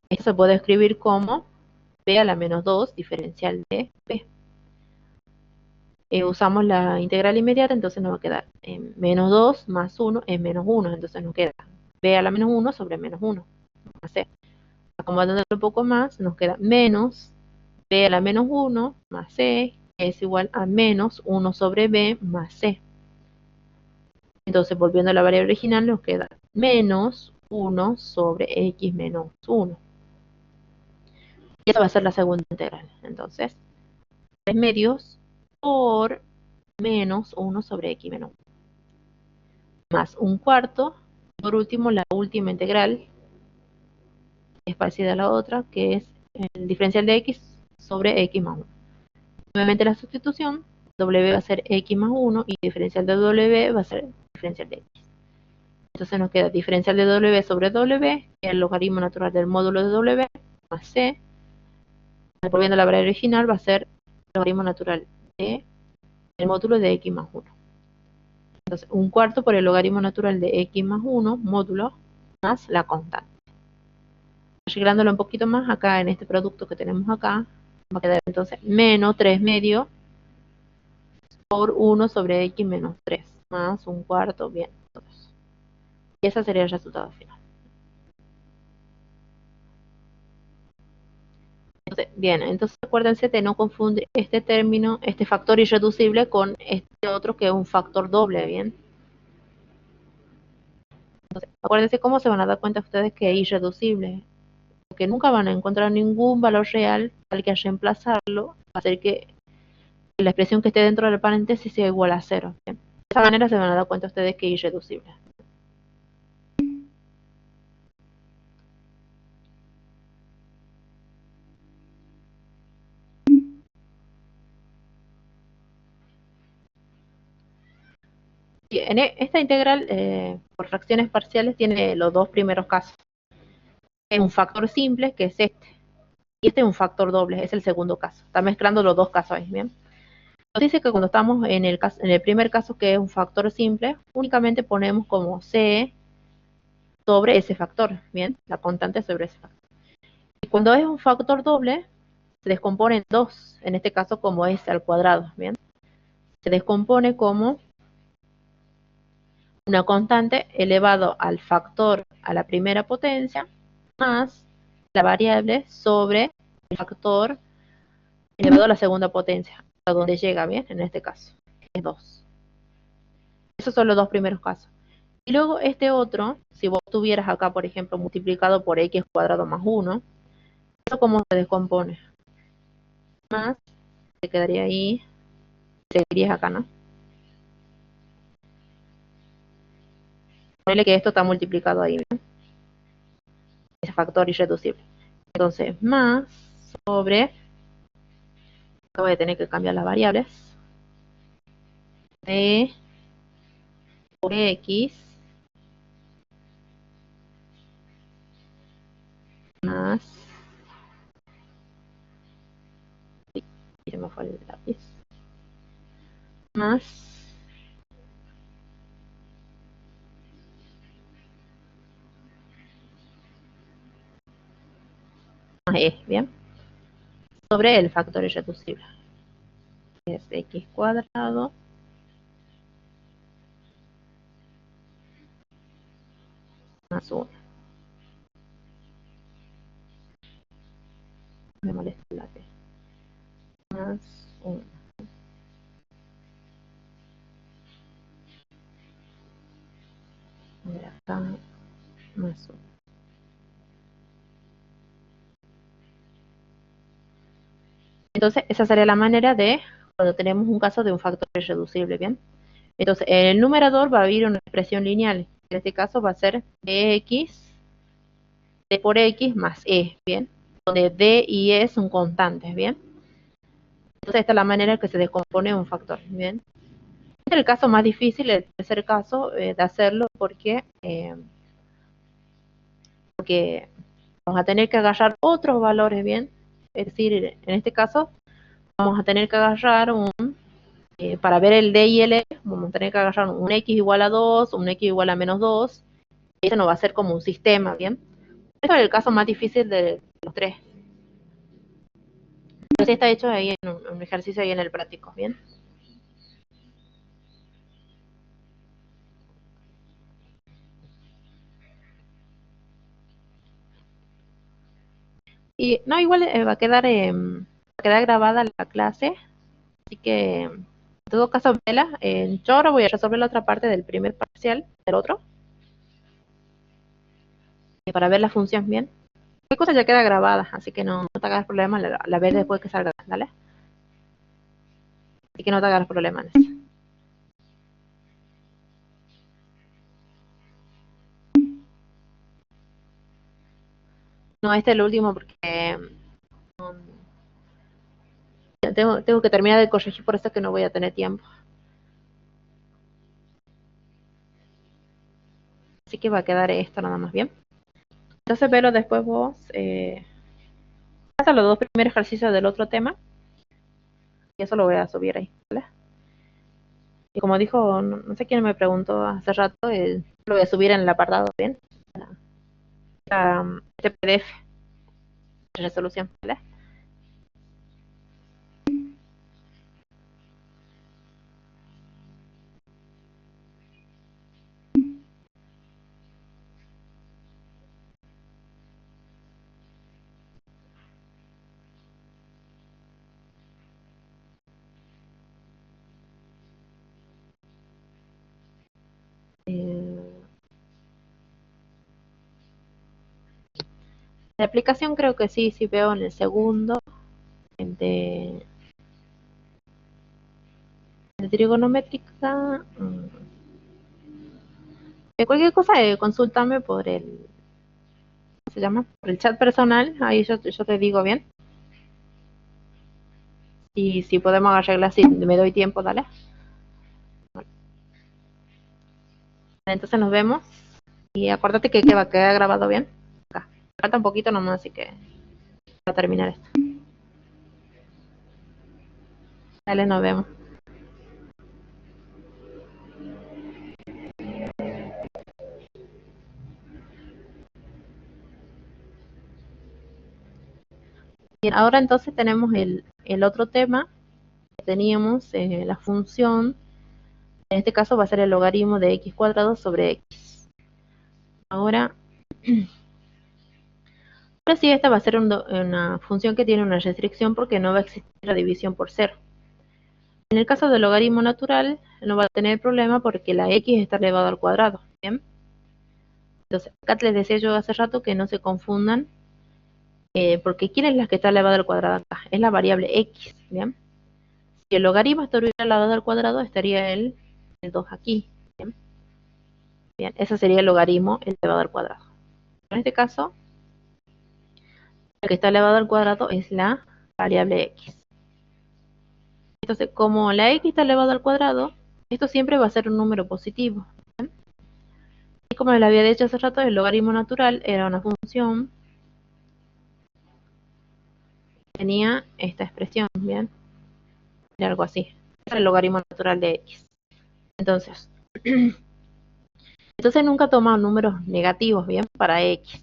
Esto se puede escribir como b a la menos 2 diferencial de b. Usamos la integral inmediata, entonces nos va a quedar menos 2 más 1 es menos 1. Entonces nos queda b a la menos 1 sobre menos 1. Más c. Acomodándolo un poco más, nos queda menos b a la menos 1 más c, que es igual a menos 1 sobre b más c. Entonces, volviendo a la variable original, nos queda menos 1 sobre x menos 1. Y esa va a ser la segunda integral. Entonces, 3 medios por menos 1 sobre x menos 1. Más un cuarto. Por último, la última integral es parecida a la otra, que es el diferencial de x sobre x más 1. Nuevamente la sustitución, w va a ser x más 1 y diferencial de w va a ser diferencial de x. Entonces nos queda diferencial de w sobre w, que es el logaritmo natural del módulo de w, más c. Volviendo a la variable original, va a ser el logaritmo natural de el módulo de x más 1. Entonces, un cuarto por el logaritmo natural de x más 1, módulo, más la constante. Arreglándolo un poquito más, acá en este producto que tenemos acá, va a quedar entonces menos 3 medios por 1 sobre x menos 3, más un cuarto, bien. Y ese sería el resultado final. Bien, entonces acuérdense de no confundir este término, este factor irreducible con este otro que es un factor doble, ¿bien? Entonces, acuérdense cómo se van a dar cuenta ustedes que es irreducible, porque nunca van a encontrar ningún valor real al que reemplazarlo, va a hacer que la expresión que esté dentro del paréntesis sea igual a 0. ¿Bien? De esa manera se van a dar cuenta ustedes que es irreducible. Y en esta integral por fracciones parciales tiene los dos primeros casos. Es un factor simple, que es este. Y este es un factor doble, es el segundo caso. Está mezclando los dos casos ahí, ¿bien? Nos dice que cuando estamos en el primer caso, que es un factor simple, únicamente ponemos como c sobre ese factor, ¿bien? La constante sobre ese factor. Y cuando es un factor doble, se descompone en dos, en este caso como es al cuadrado, ¿bien? Se descompone como una constante elevado al factor a la primera potencia más la variable sobre el factor elevado a la segunda potencia, a donde llega, ¿bien? En este caso, es 2. Esos son los dos primeros casos. Y luego este otro, si vos tuvieras acá, por ejemplo, multiplicado por x cuadrado más 1, ¿eso cómo se descompone? Más, se quedaría ahí, seguirías acá, ¿no? Ponele que esto está multiplicado ahí, ¿bien? Ese factor irreducible. Entonces, más sobre, acá voy a tener que cambiar las variables, d por x más, uy, se me fue el lápiz, más e, ¿bien? Sobre el factor irreducible, que es x cuadrado más 1. Me molesta el lápiz. Más 1. A ver, acá más uno. Entonces, esa sería la manera de cuando tenemos un caso de un factor irreducible, ¿bien? Entonces, en el numerador va a haber una expresión lineal. En este caso va a ser dx, d por x más e, ¿bien? Donde d y e son constantes, ¿bien? Entonces, esta es la manera en que se descompone un factor, ¿bien? Este es el caso más difícil, el tercer caso de hacerlo, porque vamos a tener que agarrar otros valores, ¿bien? Es decir, en este caso, vamos a tener que agarrar para ver el D y el E, vamos a tener que agarrar un X igual a 2, un X igual a menos 2, y eso nos va a ser como un sistema, ¿bien? Este es el caso más difícil de los tres. Pero sí está hecho ahí en un ejercicio ahí en el práctico, ¿bien? Y no, igual va a quedar grabada la clase, así que en todo caso, vela. Yo ahora voy a resolver la otra parte del primer parcial, del otro, para ver la función bien. Cualquier cosa ya queda grabada, así que no te hagas problema, la ves después que salga, ¿vale? Así que no te hagas problemas. No, este es el último porque um, tengo que terminar de corregir, por eso es que no voy a tener tiempo. Así que va a quedar esto nada más, bien. Entonces, velo después vos. Haz los dos primeros ejercicios del otro tema. Y eso lo voy a subir ahí, ¿vale? Y como dijo, no sé quién me preguntó hace rato, lo voy a subir en el apartado, ¿bien? Este PDF de resolución, ¿vale? Eh, la aplicación creo que sí veo en el segundo, de, de trigonométrica. De cualquier cosa, consúltame por ¿cómo se llama? Por el chat personal, ahí yo te digo bien. Y si podemos arreglar, si me doy tiempo, dale. Entonces nos vemos. Y acuérdate que va a quedar grabado bien. Acá. Falta un poquito nomás, así que va a terminar esto. Dale, nos vemos. Bien, ahora entonces tenemos el otro tema que teníamos, la función. En este caso va a ser el logaritmo de x cuadrado sobre x. Ahora, ahora sí, esta va a ser una función que tiene una restricción porque no va a existir la división por cero. En el caso del logaritmo natural, no va a tener problema porque la x está elevado al cuadrado. ¿Bien? Entonces, acá les decía yo hace rato que no se confundan, porque ¿quién es la que está elevada al cuadrado acá? Es la variable x. ¿Bien? Si el logaritmo estuviera elevado al cuadrado, estaría el 2 aquí. ¿Bien? Bien, ese sería el logaritmo elevado al cuadrado. En este caso, el que está elevado al cuadrado es la variable x. Entonces, como la x está elevado al cuadrado, esto siempre va a ser un número positivo. ¿Bien? Y como les había dicho hace rato, el logaritmo natural era una función que tenía esta expresión, ¿bien? Era algo así. Era el logaritmo natural de x. Entonces, nunca toma números negativos, ¿bien? Para x,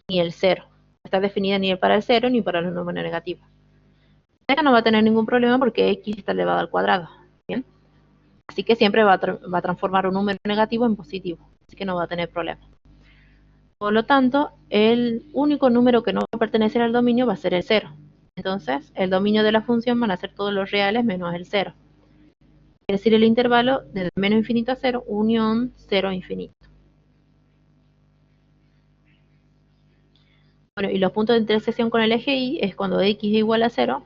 ni el 0. No está definida ni para el 0 ni para los números negativos. Acá no va a tener ningún problema porque x está elevado al cuadrado, ¿bien? Así que siempre va a transformar un número negativo en positivo, así que no va a tener problema. Por lo tanto, el único número que no va a pertenecer al dominio va a ser el 0. Entonces, el dominio de la función van a ser todos los reales menos el 0. Es decir, el intervalo de menos infinito a 0, unión 0 a infinito. Bueno, y los puntos de intersección con el eje Y es cuando x es igual a 0.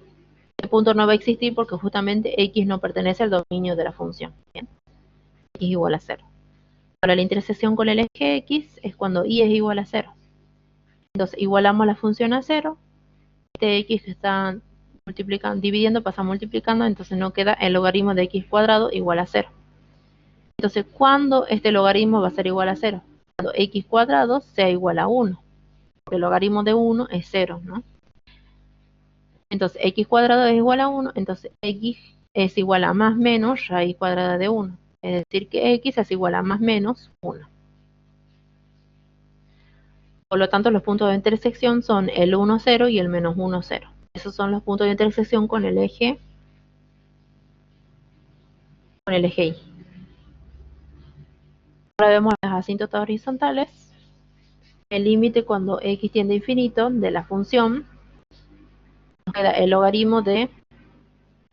El punto no va a existir porque justamente x no pertenece al dominio de la función. Bien, x es igual a 0. Ahora la intersección con el eje X es cuando Y es igual a 0. Entonces igualamos la función a 0. Este X que está multiplicando, dividiendo pasa multiplicando, entonces no queda el logaritmo de X cuadrado igual a 0. Entonces, ¿cuándo este logaritmo va a ser igual a 0? Cuando X cuadrado sea igual a 1. Porque el logaritmo de 1 es 0, ¿no? Entonces, X cuadrado es igual a 1, entonces X es igual a más menos raíz cuadrada de 1. Es decir, que X es igual a más menos 1. Por lo tanto, los puntos de intersección son el 1, 0 y el menos 1, 0. Esos son los puntos de intersección con el eje Y. Ahora vemos las asíntotas horizontales. El límite cuando x tiende a infinito de la función nos queda el logaritmo de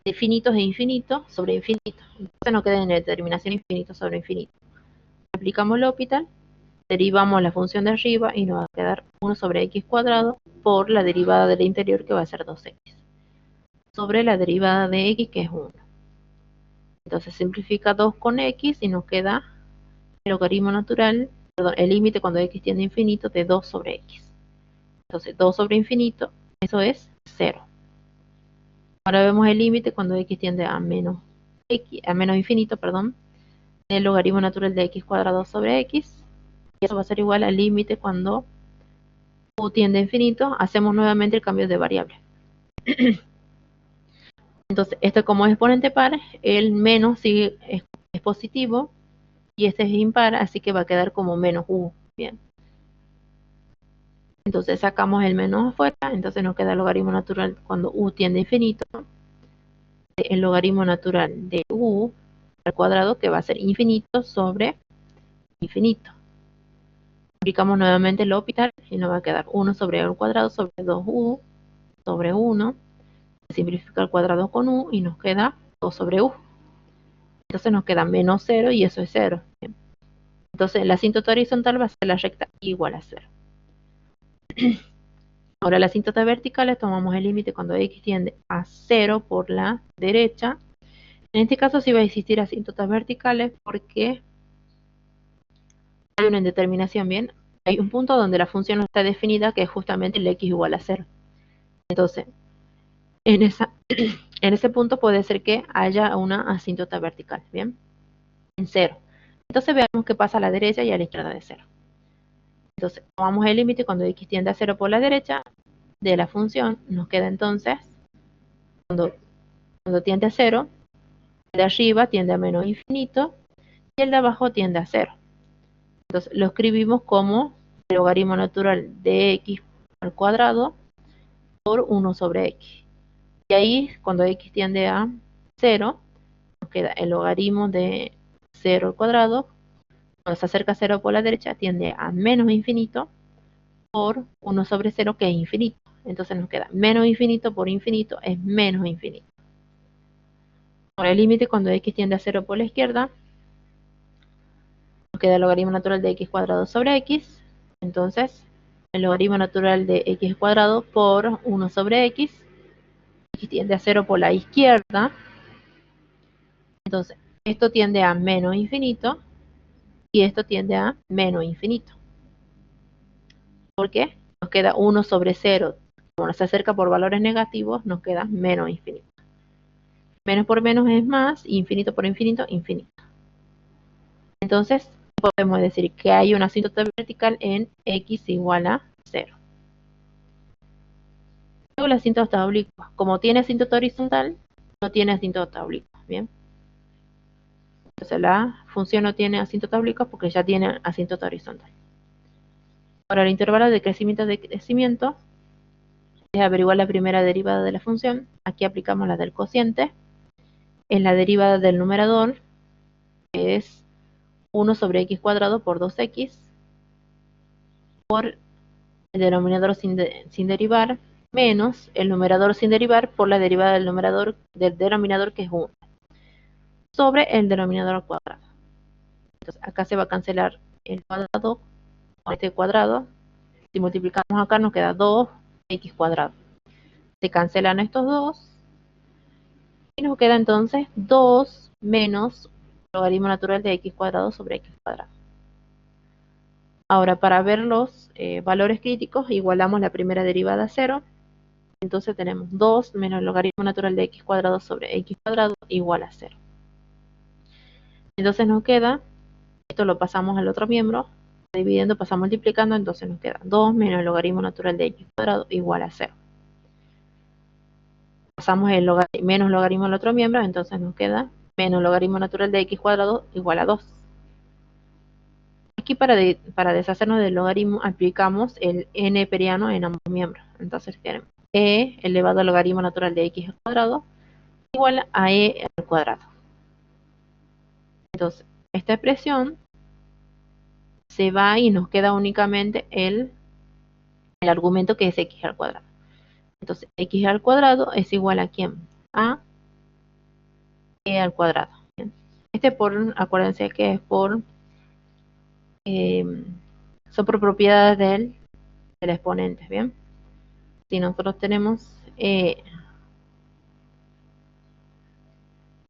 infinitos e infinito sobre infinito. Entonces nos queda en la determinación infinito sobre infinito. Aplicamos el L'Hopital, derivamos la función de arriba y nos va a quedar 1 sobre x cuadrado por la derivada del interior que va a ser 2x sobre la derivada de x que es 1. Entonces simplifica 2 con x y nos queda el logaritmo natural, perdón, el límite cuando x tiende a infinito de 2 sobre x. Entonces 2 sobre infinito, eso es 0. Ahora vemos el límite cuando x tiende a menos infinito, perdón, del logaritmo natural de x cuadrado sobre x. Y eso va a ser igual al límite cuando u tiende a infinito. Hacemos nuevamente el cambio de variable. Entonces, esto como exponente par, el menos sigue, es positivo y este es impar, así que va a quedar como menos u. Bien. Entonces sacamos el menos afuera, entonces nos queda el logaritmo natural cuando u tiende a infinito, el logaritmo natural de u al cuadrado, que va a ser infinito sobre infinito. Aplicamos nuevamente el L'Hopital y nos va a quedar 1 sobre u al cuadrado sobre 2u sobre 1. Se simplifica el cuadrado con u y nos queda 2 sobre u. Entonces nos queda menos 0 y eso es 0. Entonces la asíntota horizontal va a ser la recta igual a 0. Ahora la asíntota verticales tomamos el límite cuando x tiende a 0 por la derecha. En este caso sí va a existir asíntotas verticales porque hay una indeterminación, bien. Hay un punto donde la función no está definida, que es justamente el x igual a 0. Entonces, en ese punto puede ser que haya una asíntota vertical, bien, en 0. Entonces veamos qué pasa a la derecha y a la izquierda de 0. Entonces, tomamos el límite cuando x tiende a 0 por la derecha de la función. Nos queda entonces, cuando tiende a 0, el de arriba tiende a menos infinito y el de abajo tiende a 0. Entonces, lo escribimos como el logaritmo natural de x al cuadrado por 1 sobre x. Y ahí, cuando x tiende a 0, nos queda el logaritmo de 0 al cuadrado. Cuando se acerca a 0 por la derecha, tiende a menos infinito por 1 sobre 0, que es infinito. Entonces nos queda menos infinito por infinito es menos infinito. Ahora el límite cuando x tiende a 0 por la izquierda, nos queda el logaritmo natural de x cuadrado sobre x. Entonces, el logaritmo natural de x cuadrado por 1 sobre x. X tiende a 0 por la izquierda. Entonces, esto tiende a menos infinito y esto tiende a menos infinito. ¿Por qué? Nos queda 1 sobre 0. Como se acerca por valores negativos, nos queda menos infinito. Menos por menos es más, infinito por infinito, infinito. Entonces, podemos decir que hay una asíntota vertical en x igual a 0. Luego la asíntota oblicua. Como tiene asíntota horizontal, no tiene asíntota oblicua. Bien. Entonces la función no tiene asíntota oblicua porque ya tiene asíntota horizontal. Ahora el intervalo de crecimiento es averiguar la primera derivada de la función. Aquí aplicamos la del cociente. En la derivada del numerador, que es 1 sobre x cuadrado por 2x, por el denominador sin derivar, menos el numerador sin derivar por la derivada del denominador, que es 1, sobre el denominador al cuadrado. Entonces acá se va a cancelar el cuadrado con este cuadrado, Si multiplicamos acá nos queda 2x cuadrado. Se cancelan estos dos y nos queda entonces 2 menos logaritmo natural de x cuadrado sobre x cuadrado. Ahora, para ver los valores críticos, igualamos la primera derivada a 0. Entonces tenemos 2 menos el logaritmo natural de x cuadrado sobre x cuadrado igual a 0. Entonces nos queda, esto lo pasamos al otro miembro, dividiendo pasa multiplicando, entonces nos queda 2 menos el logaritmo natural de x cuadrado igual a 0. Pasamos el menos logaritmo al otro miembro, entonces nos queda menos logaritmo natural de x cuadrado igual a 2. Aquí para deshacernos del logaritmo aplicamos el n periano en ambos miembros. Entonces tenemos e elevado al logaritmo natural de x al cuadrado igual a e al cuadrado. Entonces esta expresión se va y nos queda únicamente el argumento que es x al cuadrado. Entonces x al cuadrado es igual a ¿quién? A e al cuadrado. ¿Bien? Acuérdense que es son por propiedades del exponente, ¿bien? Si nosotros tenemos e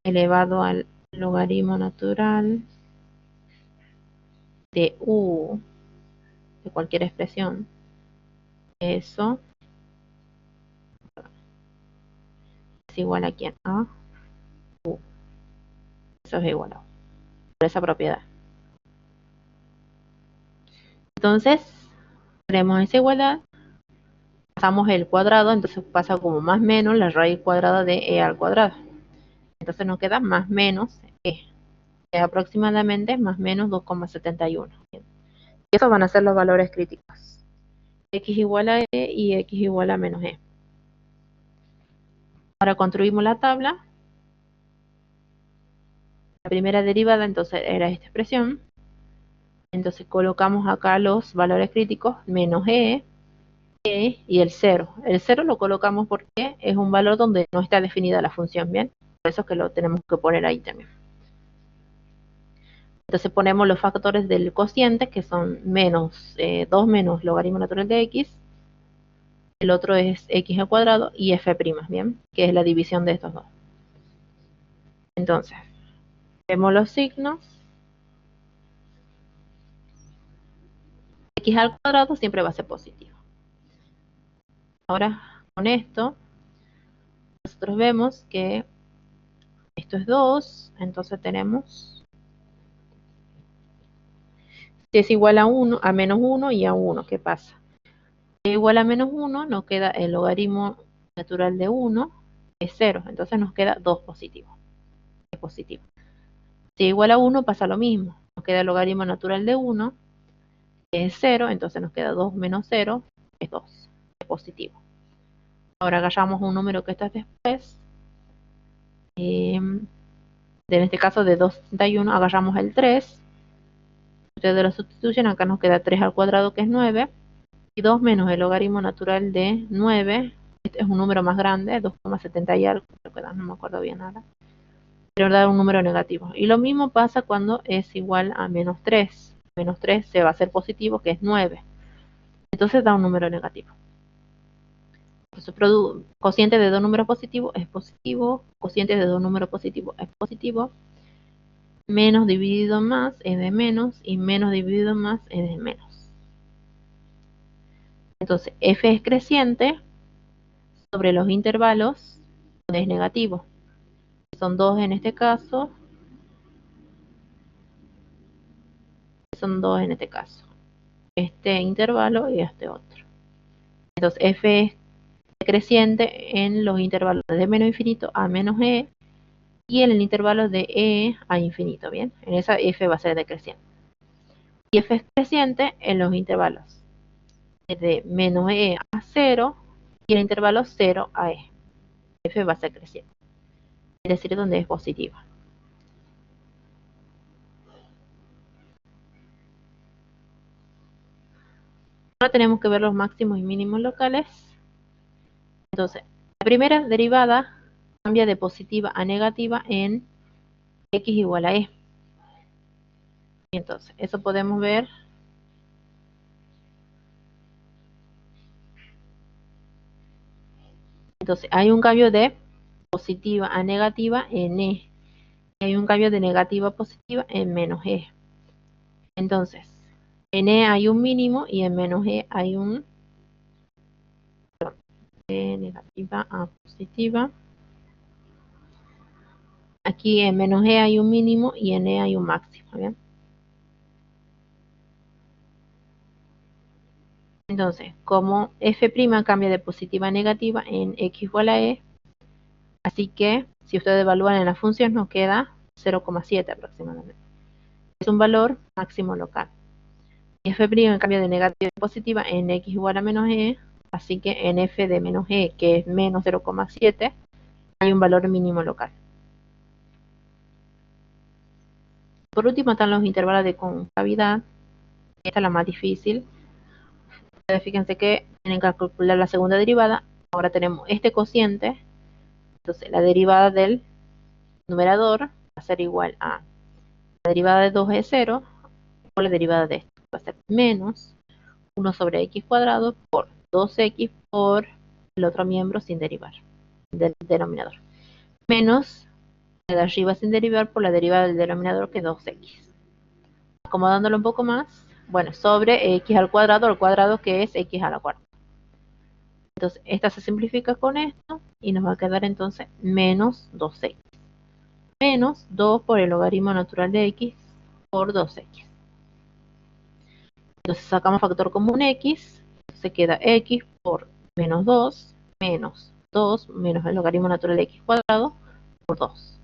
elevado al logaritmo natural de u de cualquier expresión, eso es igual a ¿quién? A u. Eso es igual a u, por esa propiedad. Entonces, tenemos esa igualdad, pasamos el cuadrado, entonces pasa como más menos la raíz cuadrada de e al cuadrado. Entonces nos queda más menos e, que es aproximadamente más menos 2,71. Y esos van a ser los valores críticos. X igual a e y x igual a menos e. Ahora construimos la tabla. La primera derivada entonces era esta expresión. Entonces colocamos acá los valores críticos, menos e y el 0. El 0 lo colocamos porque es un valor donde no está definida la función, ¿bien? Por eso es que lo tenemos que poner ahí también. Entonces ponemos los factores del cociente, que son menos 2 menos logaritmo natural de x. El otro es x al cuadrado y f', ¿bien? Que es la división de estos dos. Entonces, vemos los signos. X al cuadrado siempre va a ser positivo. Ahora, con esto, nosotros vemos que esto es 2, entonces tenemos, si es igual a 1, a menos 1 y a 1, ¿qué pasa? Si es igual a menos 1, nos queda el logaritmo natural de 1, es 0, entonces nos queda 2 positivo. Es positivo. Si es igual a 1, pasa lo mismo, nos queda el logaritmo natural de 1, que es 0, entonces nos queda 2 menos 0, es 2, es positivo. Ahora agarramos un número que está después, en este caso de 261 agarramos el 3, ustedes lo sustituyen, acá nos queda 3 al cuadrado que es 9, y 2 menos el logaritmo natural de 9, este es un número más grande, 2,70 y algo, no me acuerdo bien ahora, pero da un número negativo. Y lo mismo pasa cuando es igual a menos 3, menos 3 se va a hacer positivo que es 9, entonces da un número negativo. Entonces, cociente de dos números positivos es positivo, cociente de dos números positivos es positivo, menos dividido más es de menos y menos dividido más es de menos. Entonces f es creciente sobre los intervalos donde es negativo. Son 2 en este caso, son 2 en este caso. Este intervalo y este otro. Entonces f es creciente en los intervalos de menos infinito a menos e y en el intervalo de e a infinito, ¿bien? En esa f va a ser decreciente. Y f es creciente en los intervalos de menos e a 0 y el intervalo 0 a e. F va a ser creciente, es decir, donde es positiva. Ahora tenemos que ver los máximos y mínimos locales. Entonces, la primera derivada cambia de positiva a negativa en x igual a e. Y entonces, eso podemos ver Entonces hay un cambio de positiva a negativa en E. Hay un cambio de negativa a positiva en menos E. Entonces, en E hay un mínimo y en menos E hay un de negativa a positiva. Aquí en menos E hay un mínimo y en E hay un máximo. ¿Bien? Entonces, como f' cambia de positiva a negativa en x igual a E, así que si ustedes evalúan en la función nos queda 0,7 aproximadamente. Es un valor máximo local. F' cambia de negativa a positiva en x igual a menos E, así que en f de menos E, que es menos 0,7, hay un valor mínimo local. Por último están los intervalos de concavidad. Esta es la más difícil. Ustedes fíjense que tienen que calcular la segunda derivada. Ahora tenemos este cociente. Entonces la derivada del numerador va a ser igual a la derivada de 2 es 0, o la derivada de esto va a ser menos 1 sobre x cuadrado por 2x por el otro miembro sin derivar del denominador. Menos la de arriba sin derivar por la derivada del denominador, que es 2x. Acomodándolo un poco más, bueno, sobre x al cuadrado que es x a la cuarta. Entonces, esta se simplifica con esto y nos va a quedar entonces menos 2x. Menos 2 por el logaritmo natural de x por 2x. Entonces sacamos factor común x, se queda x por menos 2 menos el logaritmo natural de x cuadrado por 2.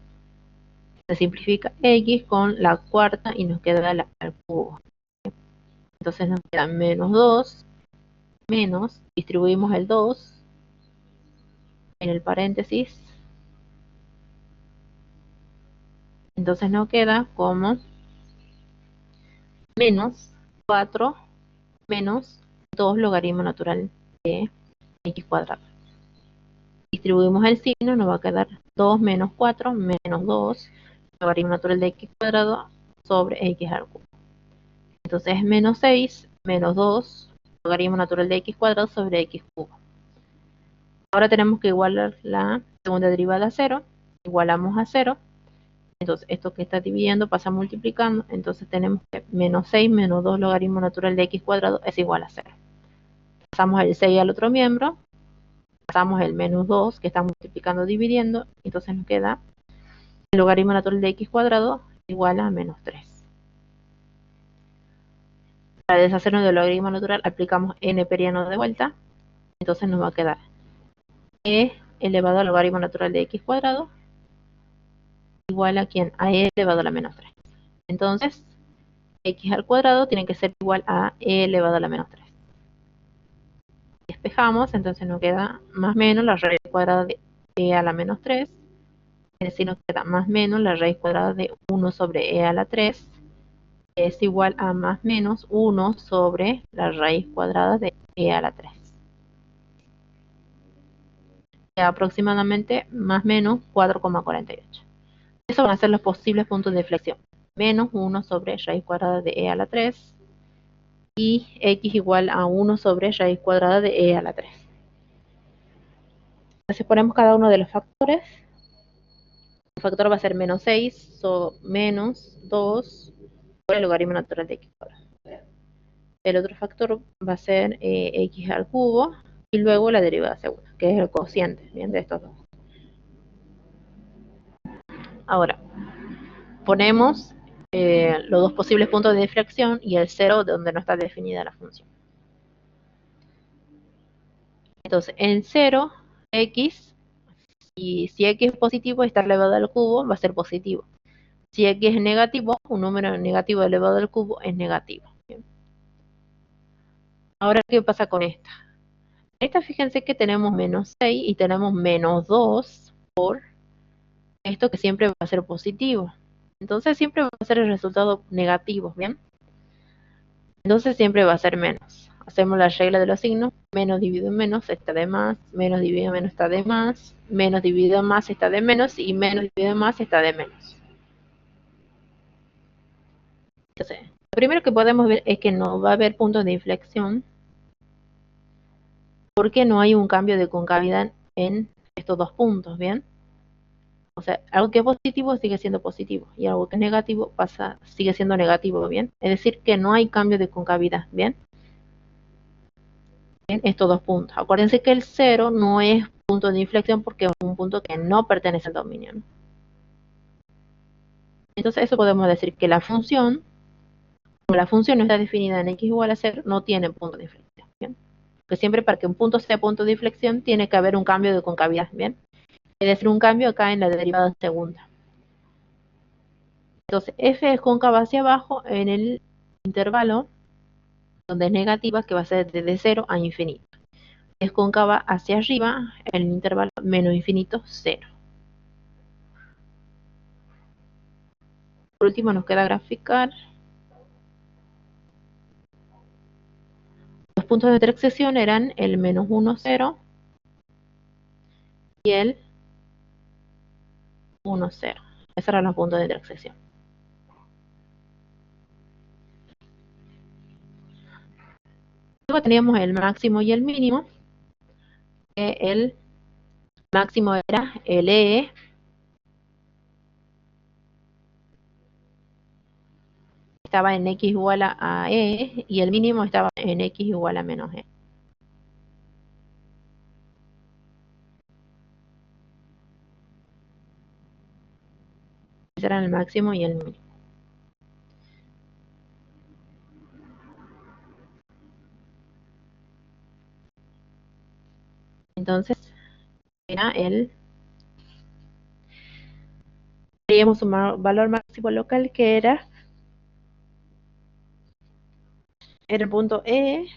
Se simplifica x con la cuarta y nos queda al cubo. Entonces nos queda menos 2 menos, distribuimos el 2 en el paréntesis. Entonces nos queda como menos 4 menos 2 logaritmo natural de x cuadrado. Distribuimos el signo, nos va a quedar 2 menos 4 menos 2 logaritmo natural de x cuadrado sobre x al cubo. Entonces es menos 6 menos 2 logaritmo natural de x cuadrado sobre x cubo. Ahora tenemos que igualar la segunda derivada a 0. Igualamos a 0. Entonces esto que está dividiendo pasa multiplicando. Entonces tenemos que menos 6 menos 2 logaritmo natural de x cuadrado es igual a 0. Pasamos el 6 al otro miembro. Pasamos el menos 2 que está multiplicando dividiendo. Entonces nos queda el logaritmo natural de x cuadrado igual a menos 3. Para deshacernos del logaritmo natural aplicamos n periano de vuelta. Entonces nos va a quedar e elevado al logaritmo natural de x cuadrado igual a ¿quién? A e elevado a la menos 3. Entonces x al cuadrado tiene que ser igual a e elevado a la menos 3. Despejamos, entonces nos queda más menos la raíz cuadrada de e a la menos 3. Es decir, nos queda más menos la raíz cuadrada de 1 sobre e a la 3. Es igual a más menos 1 sobre la raíz cuadrada de e a la 3. Aproximadamente más menos 4,48. Esos van a ser los posibles puntos de inflexión. Menos 1 sobre raíz cuadrada de e a la 3 y x igual a 1 sobre raíz cuadrada de e a la 3. Entonces ponemos cada uno de los factores. El factor va a ser menos 6 o menos 2 por el logaritmo natural de x cuadrado. El otro factor va a ser x al cubo y luego la derivada segunda, que es el cociente, bien, de estos dos. Ahora, ponemos los dos posibles puntos de difracción y el 0 donde no está definida la función. Entonces, en 0, x, y si x es positivo, está elevado al cubo, va a ser positivo. Si x es negativo, un número negativo elevado al cubo es negativo. Bien. Ahora, ¿qué pasa con esta? Esta, fíjense que tenemos menos 6 y tenemos menos 2 por esto que siempre va a ser positivo. Entonces siempre va a ser el resultado negativo, ¿bien? Entonces siempre va a ser menos. Hacemos la regla de los signos. Menos dividido en menos está de más. Menos dividido en menos está de más. Menos dividido en más está de menos. Y menos dividido en más está de menos. Entonces, lo primero que podemos ver es que no va a haber puntos de inflexión porque no hay un cambio de concavidad en estos dos puntos, ¿bien? O sea, algo que es positivo sigue siendo positivo y algo que es negativo sigue siendo negativo, ¿bien? Es decir, que no hay cambio de concavidad, ¿bien? ¿Bien? Estos dos puntos. Acuérdense que el cero no es punto de inflexión porque es un punto que no pertenece al dominio, ¿no? Entonces eso podemos decir que la función, como la función no está definida en x igual a 0, no tiene punto de inflexión, ¿bien? Porque siempre para que un punto sea punto de inflexión tiene que haber un cambio de concavidad, ¿bien? Es decir, un cambio acá en la derivada segunda. Entonces f es cóncava hacia abajo en el intervalo donde es negativa, que va a ser desde 0 a infinito. Es cóncava hacia arriba en el intervalo menos infinito 0. Por último nos queda graficar los puntos de intersección. Eran el menos 1, 0 y el 1, 0. Esos eran los puntos de intersección. Luego teníamos el máximo y el mínimo. El máximo era el E, estaba en x igual a E, y el mínimo estaba en x igual a menos E. Ese eran el máximo y el mínimo. Entonces, era teníamos un valor máximo local que era el punto E,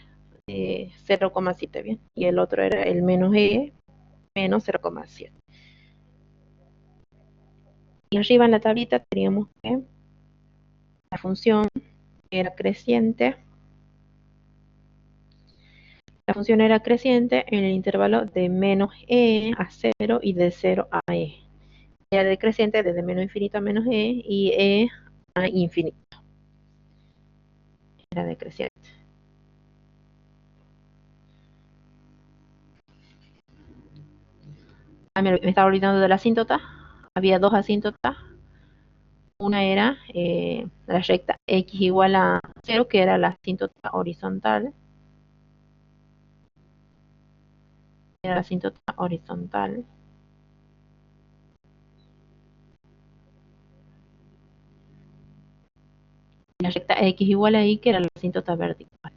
0,7, bien, y el otro era el menos E, menos 0,7. Y arriba en la tablita teníamos que la función era creciente. La función era creciente en el intervalo de menos E a 0 y de 0 a E. Era decreciente desde menos infinito a menos E y E a infinito. Era decreciente. Me estaba olvidando de la asíntota. Había dos asíntotas. Una era la recta x igual a 0, que era la asíntota horizontal. Era la asíntota horizontal. La recta x igual a y, que era la asíntota vertical.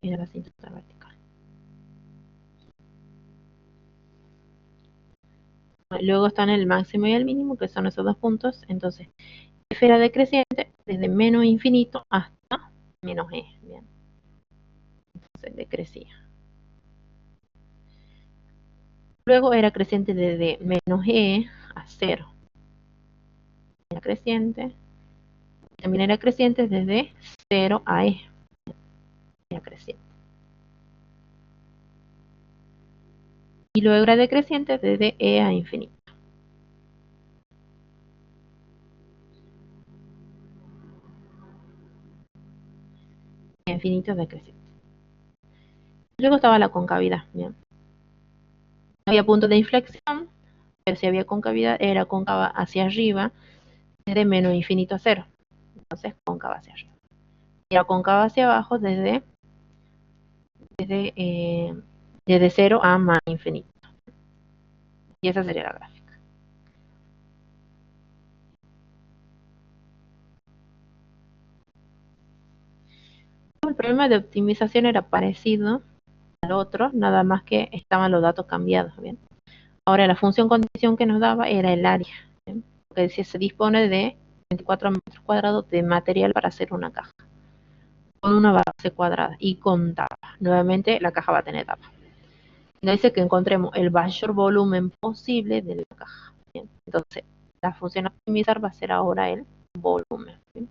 Era la asíntota vertical. Luego están el máximo y el mínimo, que son esos dos puntos. Entonces, f era decreciente desde menos infinito hasta menos e. Bien. Entonces decrecía. Luego era creciente desde menos e a 0. Era creciente. También era creciente desde 0 a e. Era creciente. Y luego era decreciente desde e a infinito. Infinito decreciente. Luego estaba la concavidad. Bien. No había punto de inflexión, pero si había concavidad, era cóncava hacia arriba desde menos infinito a 0. Entonces, cóncava hacia arriba. Y era cóncava hacia abajo desde 0 a más infinito. Y esa sería la gráfica. El problema de optimización era parecido al otro, nada más que estaban los datos cambiados. Bien. Ahora, la función condición que nos daba era el área, ¿bien? Porque decía, se dispone de 24 metros cuadrados de material para hacer una caja, con una base cuadrada y con tapa. Nuevamente, la caja va a tener tapa. Nos dice que encontremos el mayor volumen posible de la caja. Bien. Entonces, la función a optimizar va a ser ahora el volumen. ¿Bien?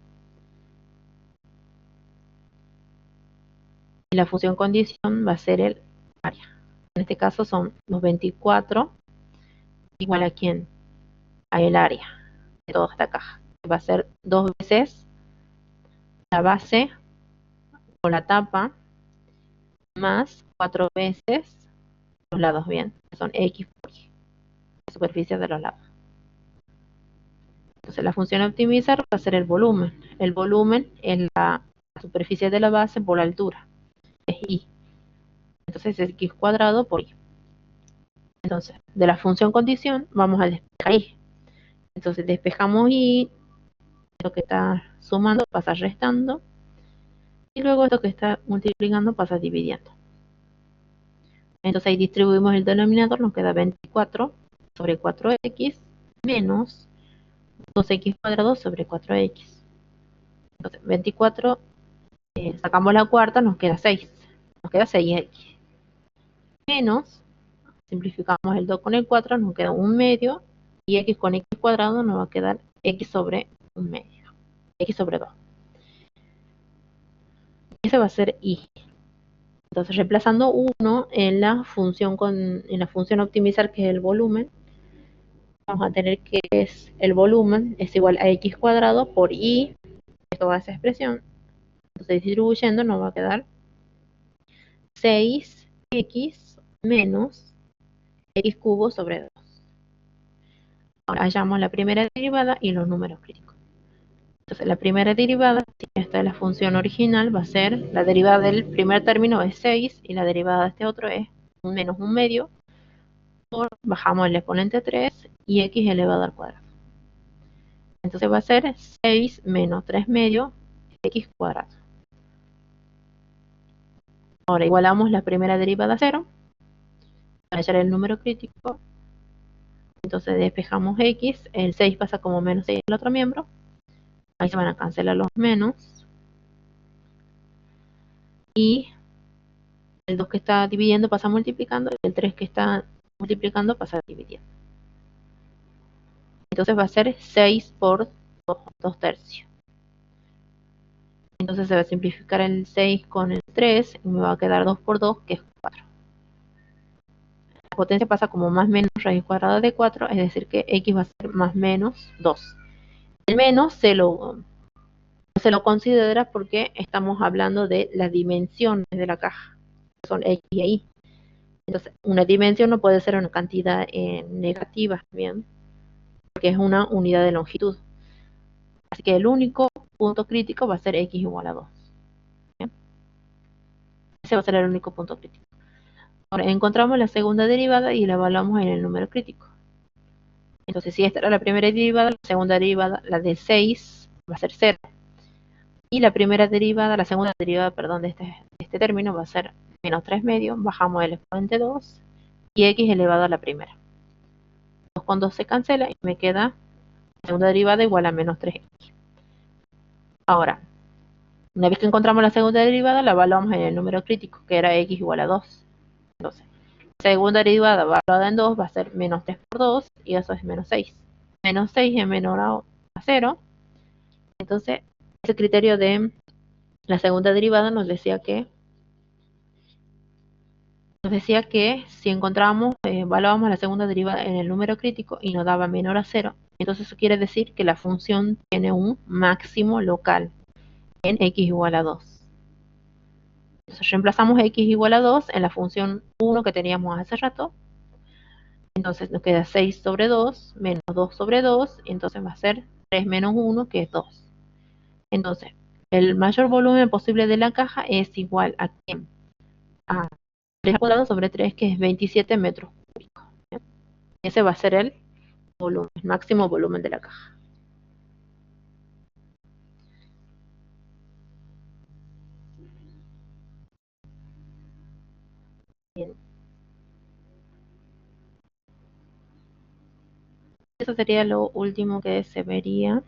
Y la función condición va a ser el área. En este caso son los 24 igual a quién, a el área de toda esta caja. va a ser 2 veces la base o la tapa más 4 veces los lados, bien, que son x por y, la superficie de los lados. Entonces la función optimizar va a ser el volumen. El volumen es la superficie de la base por la altura, es y. Entonces es x cuadrado por y. Entonces, de la función condición vamos a despejar y. Entonces despejamos y, lo que está sumando pasa restando, y luego esto que está multiplicando pasa dividiendo. Entonces ahí distribuimos el denominador, nos queda 24 sobre 4x menos 2x cuadrado sobre 4x. Entonces 24, sacamos la cuarta, nos queda 6. Nos queda 6x. Menos, simplificamos el 2 con el 4, nos queda 1 medio. Y x con x cuadrado nos va a quedar x sobre 1 medio. X sobre 2. Ese va a ser y. Entonces reemplazando 1 en la función optimizar, que es el volumen, vamos a tener que es el volumen es igual a x cuadrado por y, toda esa expresión. Entonces distribuyendo nos va a quedar 6x menos x cubo sobre 2. Ahora hallamos la primera derivada y los números críticos. Entonces la primera derivada, si esta es la función original, va a ser la derivada del primer término es 6 y la derivada de este otro es un menos 1 medio, por, bajamos el exponente 3 y x elevado al cuadrado. Entonces va a ser 6 menos 3 medio x cuadrado. Ahora igualamos la primera derivada a 0 para hallar el número crítico. Entonces despejamos x, el 6 pasa como menos 6 al otro miembro. Ahí se van a cancelar los menos. Y el 2 que está dividiendo pasa multiplicando, y el 3 que está multiplicando pasa dividiendo. Entonces va a ser 6 por 2 tercios. Entonces se va a simplificar el 6 con el 3 y me va a quedar 2 por 2, que es 4. La potencia pasa como más menos raíz cuadrada de 4, es decir que x va a ser más menos 2. El menos no se lo considera porque estamos hablando de las dimensiones de la caja, que son x y y. Entonces, una dimensión no puede ser una cantidad negativa, ¿bien? Porque es una unidad de longitud. Así que el único punto crítico va a ser x igual a 2. ¿Bien? Ese va a ser el único punto crítico. Ahora encontramos la segunda derivada y la evaluamos en el número crítico. Entonces, si esta era la primera derivada, la segunda derivada, la de 6, va a ser 0. Y la primera derivada, la segunda derivada, perdón, de este término va a ser menos 3 medios, bajamos el exponente 2 y x elevado a la primera. 2 con 2 se cancela y me queda la segunda derivada igual a menos 3x. Ahora, una vez que encontramos la segunda derivada, la evaluamos en el número crítico, que era x igual a 2. Entonces, segunda derivada evaluada en 2 va a ser menos 3 por 2 y eso es menos 6. Menos 6 es menor a 0. Entonces, ese criterio de la segunda derivada nos decía que si encontrábamos, evaluábamos la segunda derivada en el número crítico y nos daba menor a 0, entonces eso quiere decir que la función tiene un máximo local en x igual a 2. Entonces reemplazamos x igual a 2 en la función 1 que teníamos hace rato. Entonces nos queda 6 sobre 2 menos 2 sobre 2, y entonces va a ser 3 menos 1, que es 2. Entonces, el mayor volumen posible de la caja es igual a 3 al cuadrado sobre 3, que es 27 metros cúbicos. Ese va a ser el volumen, el máximo volumen de la caja. Bien. Eso sería lo último que se vería.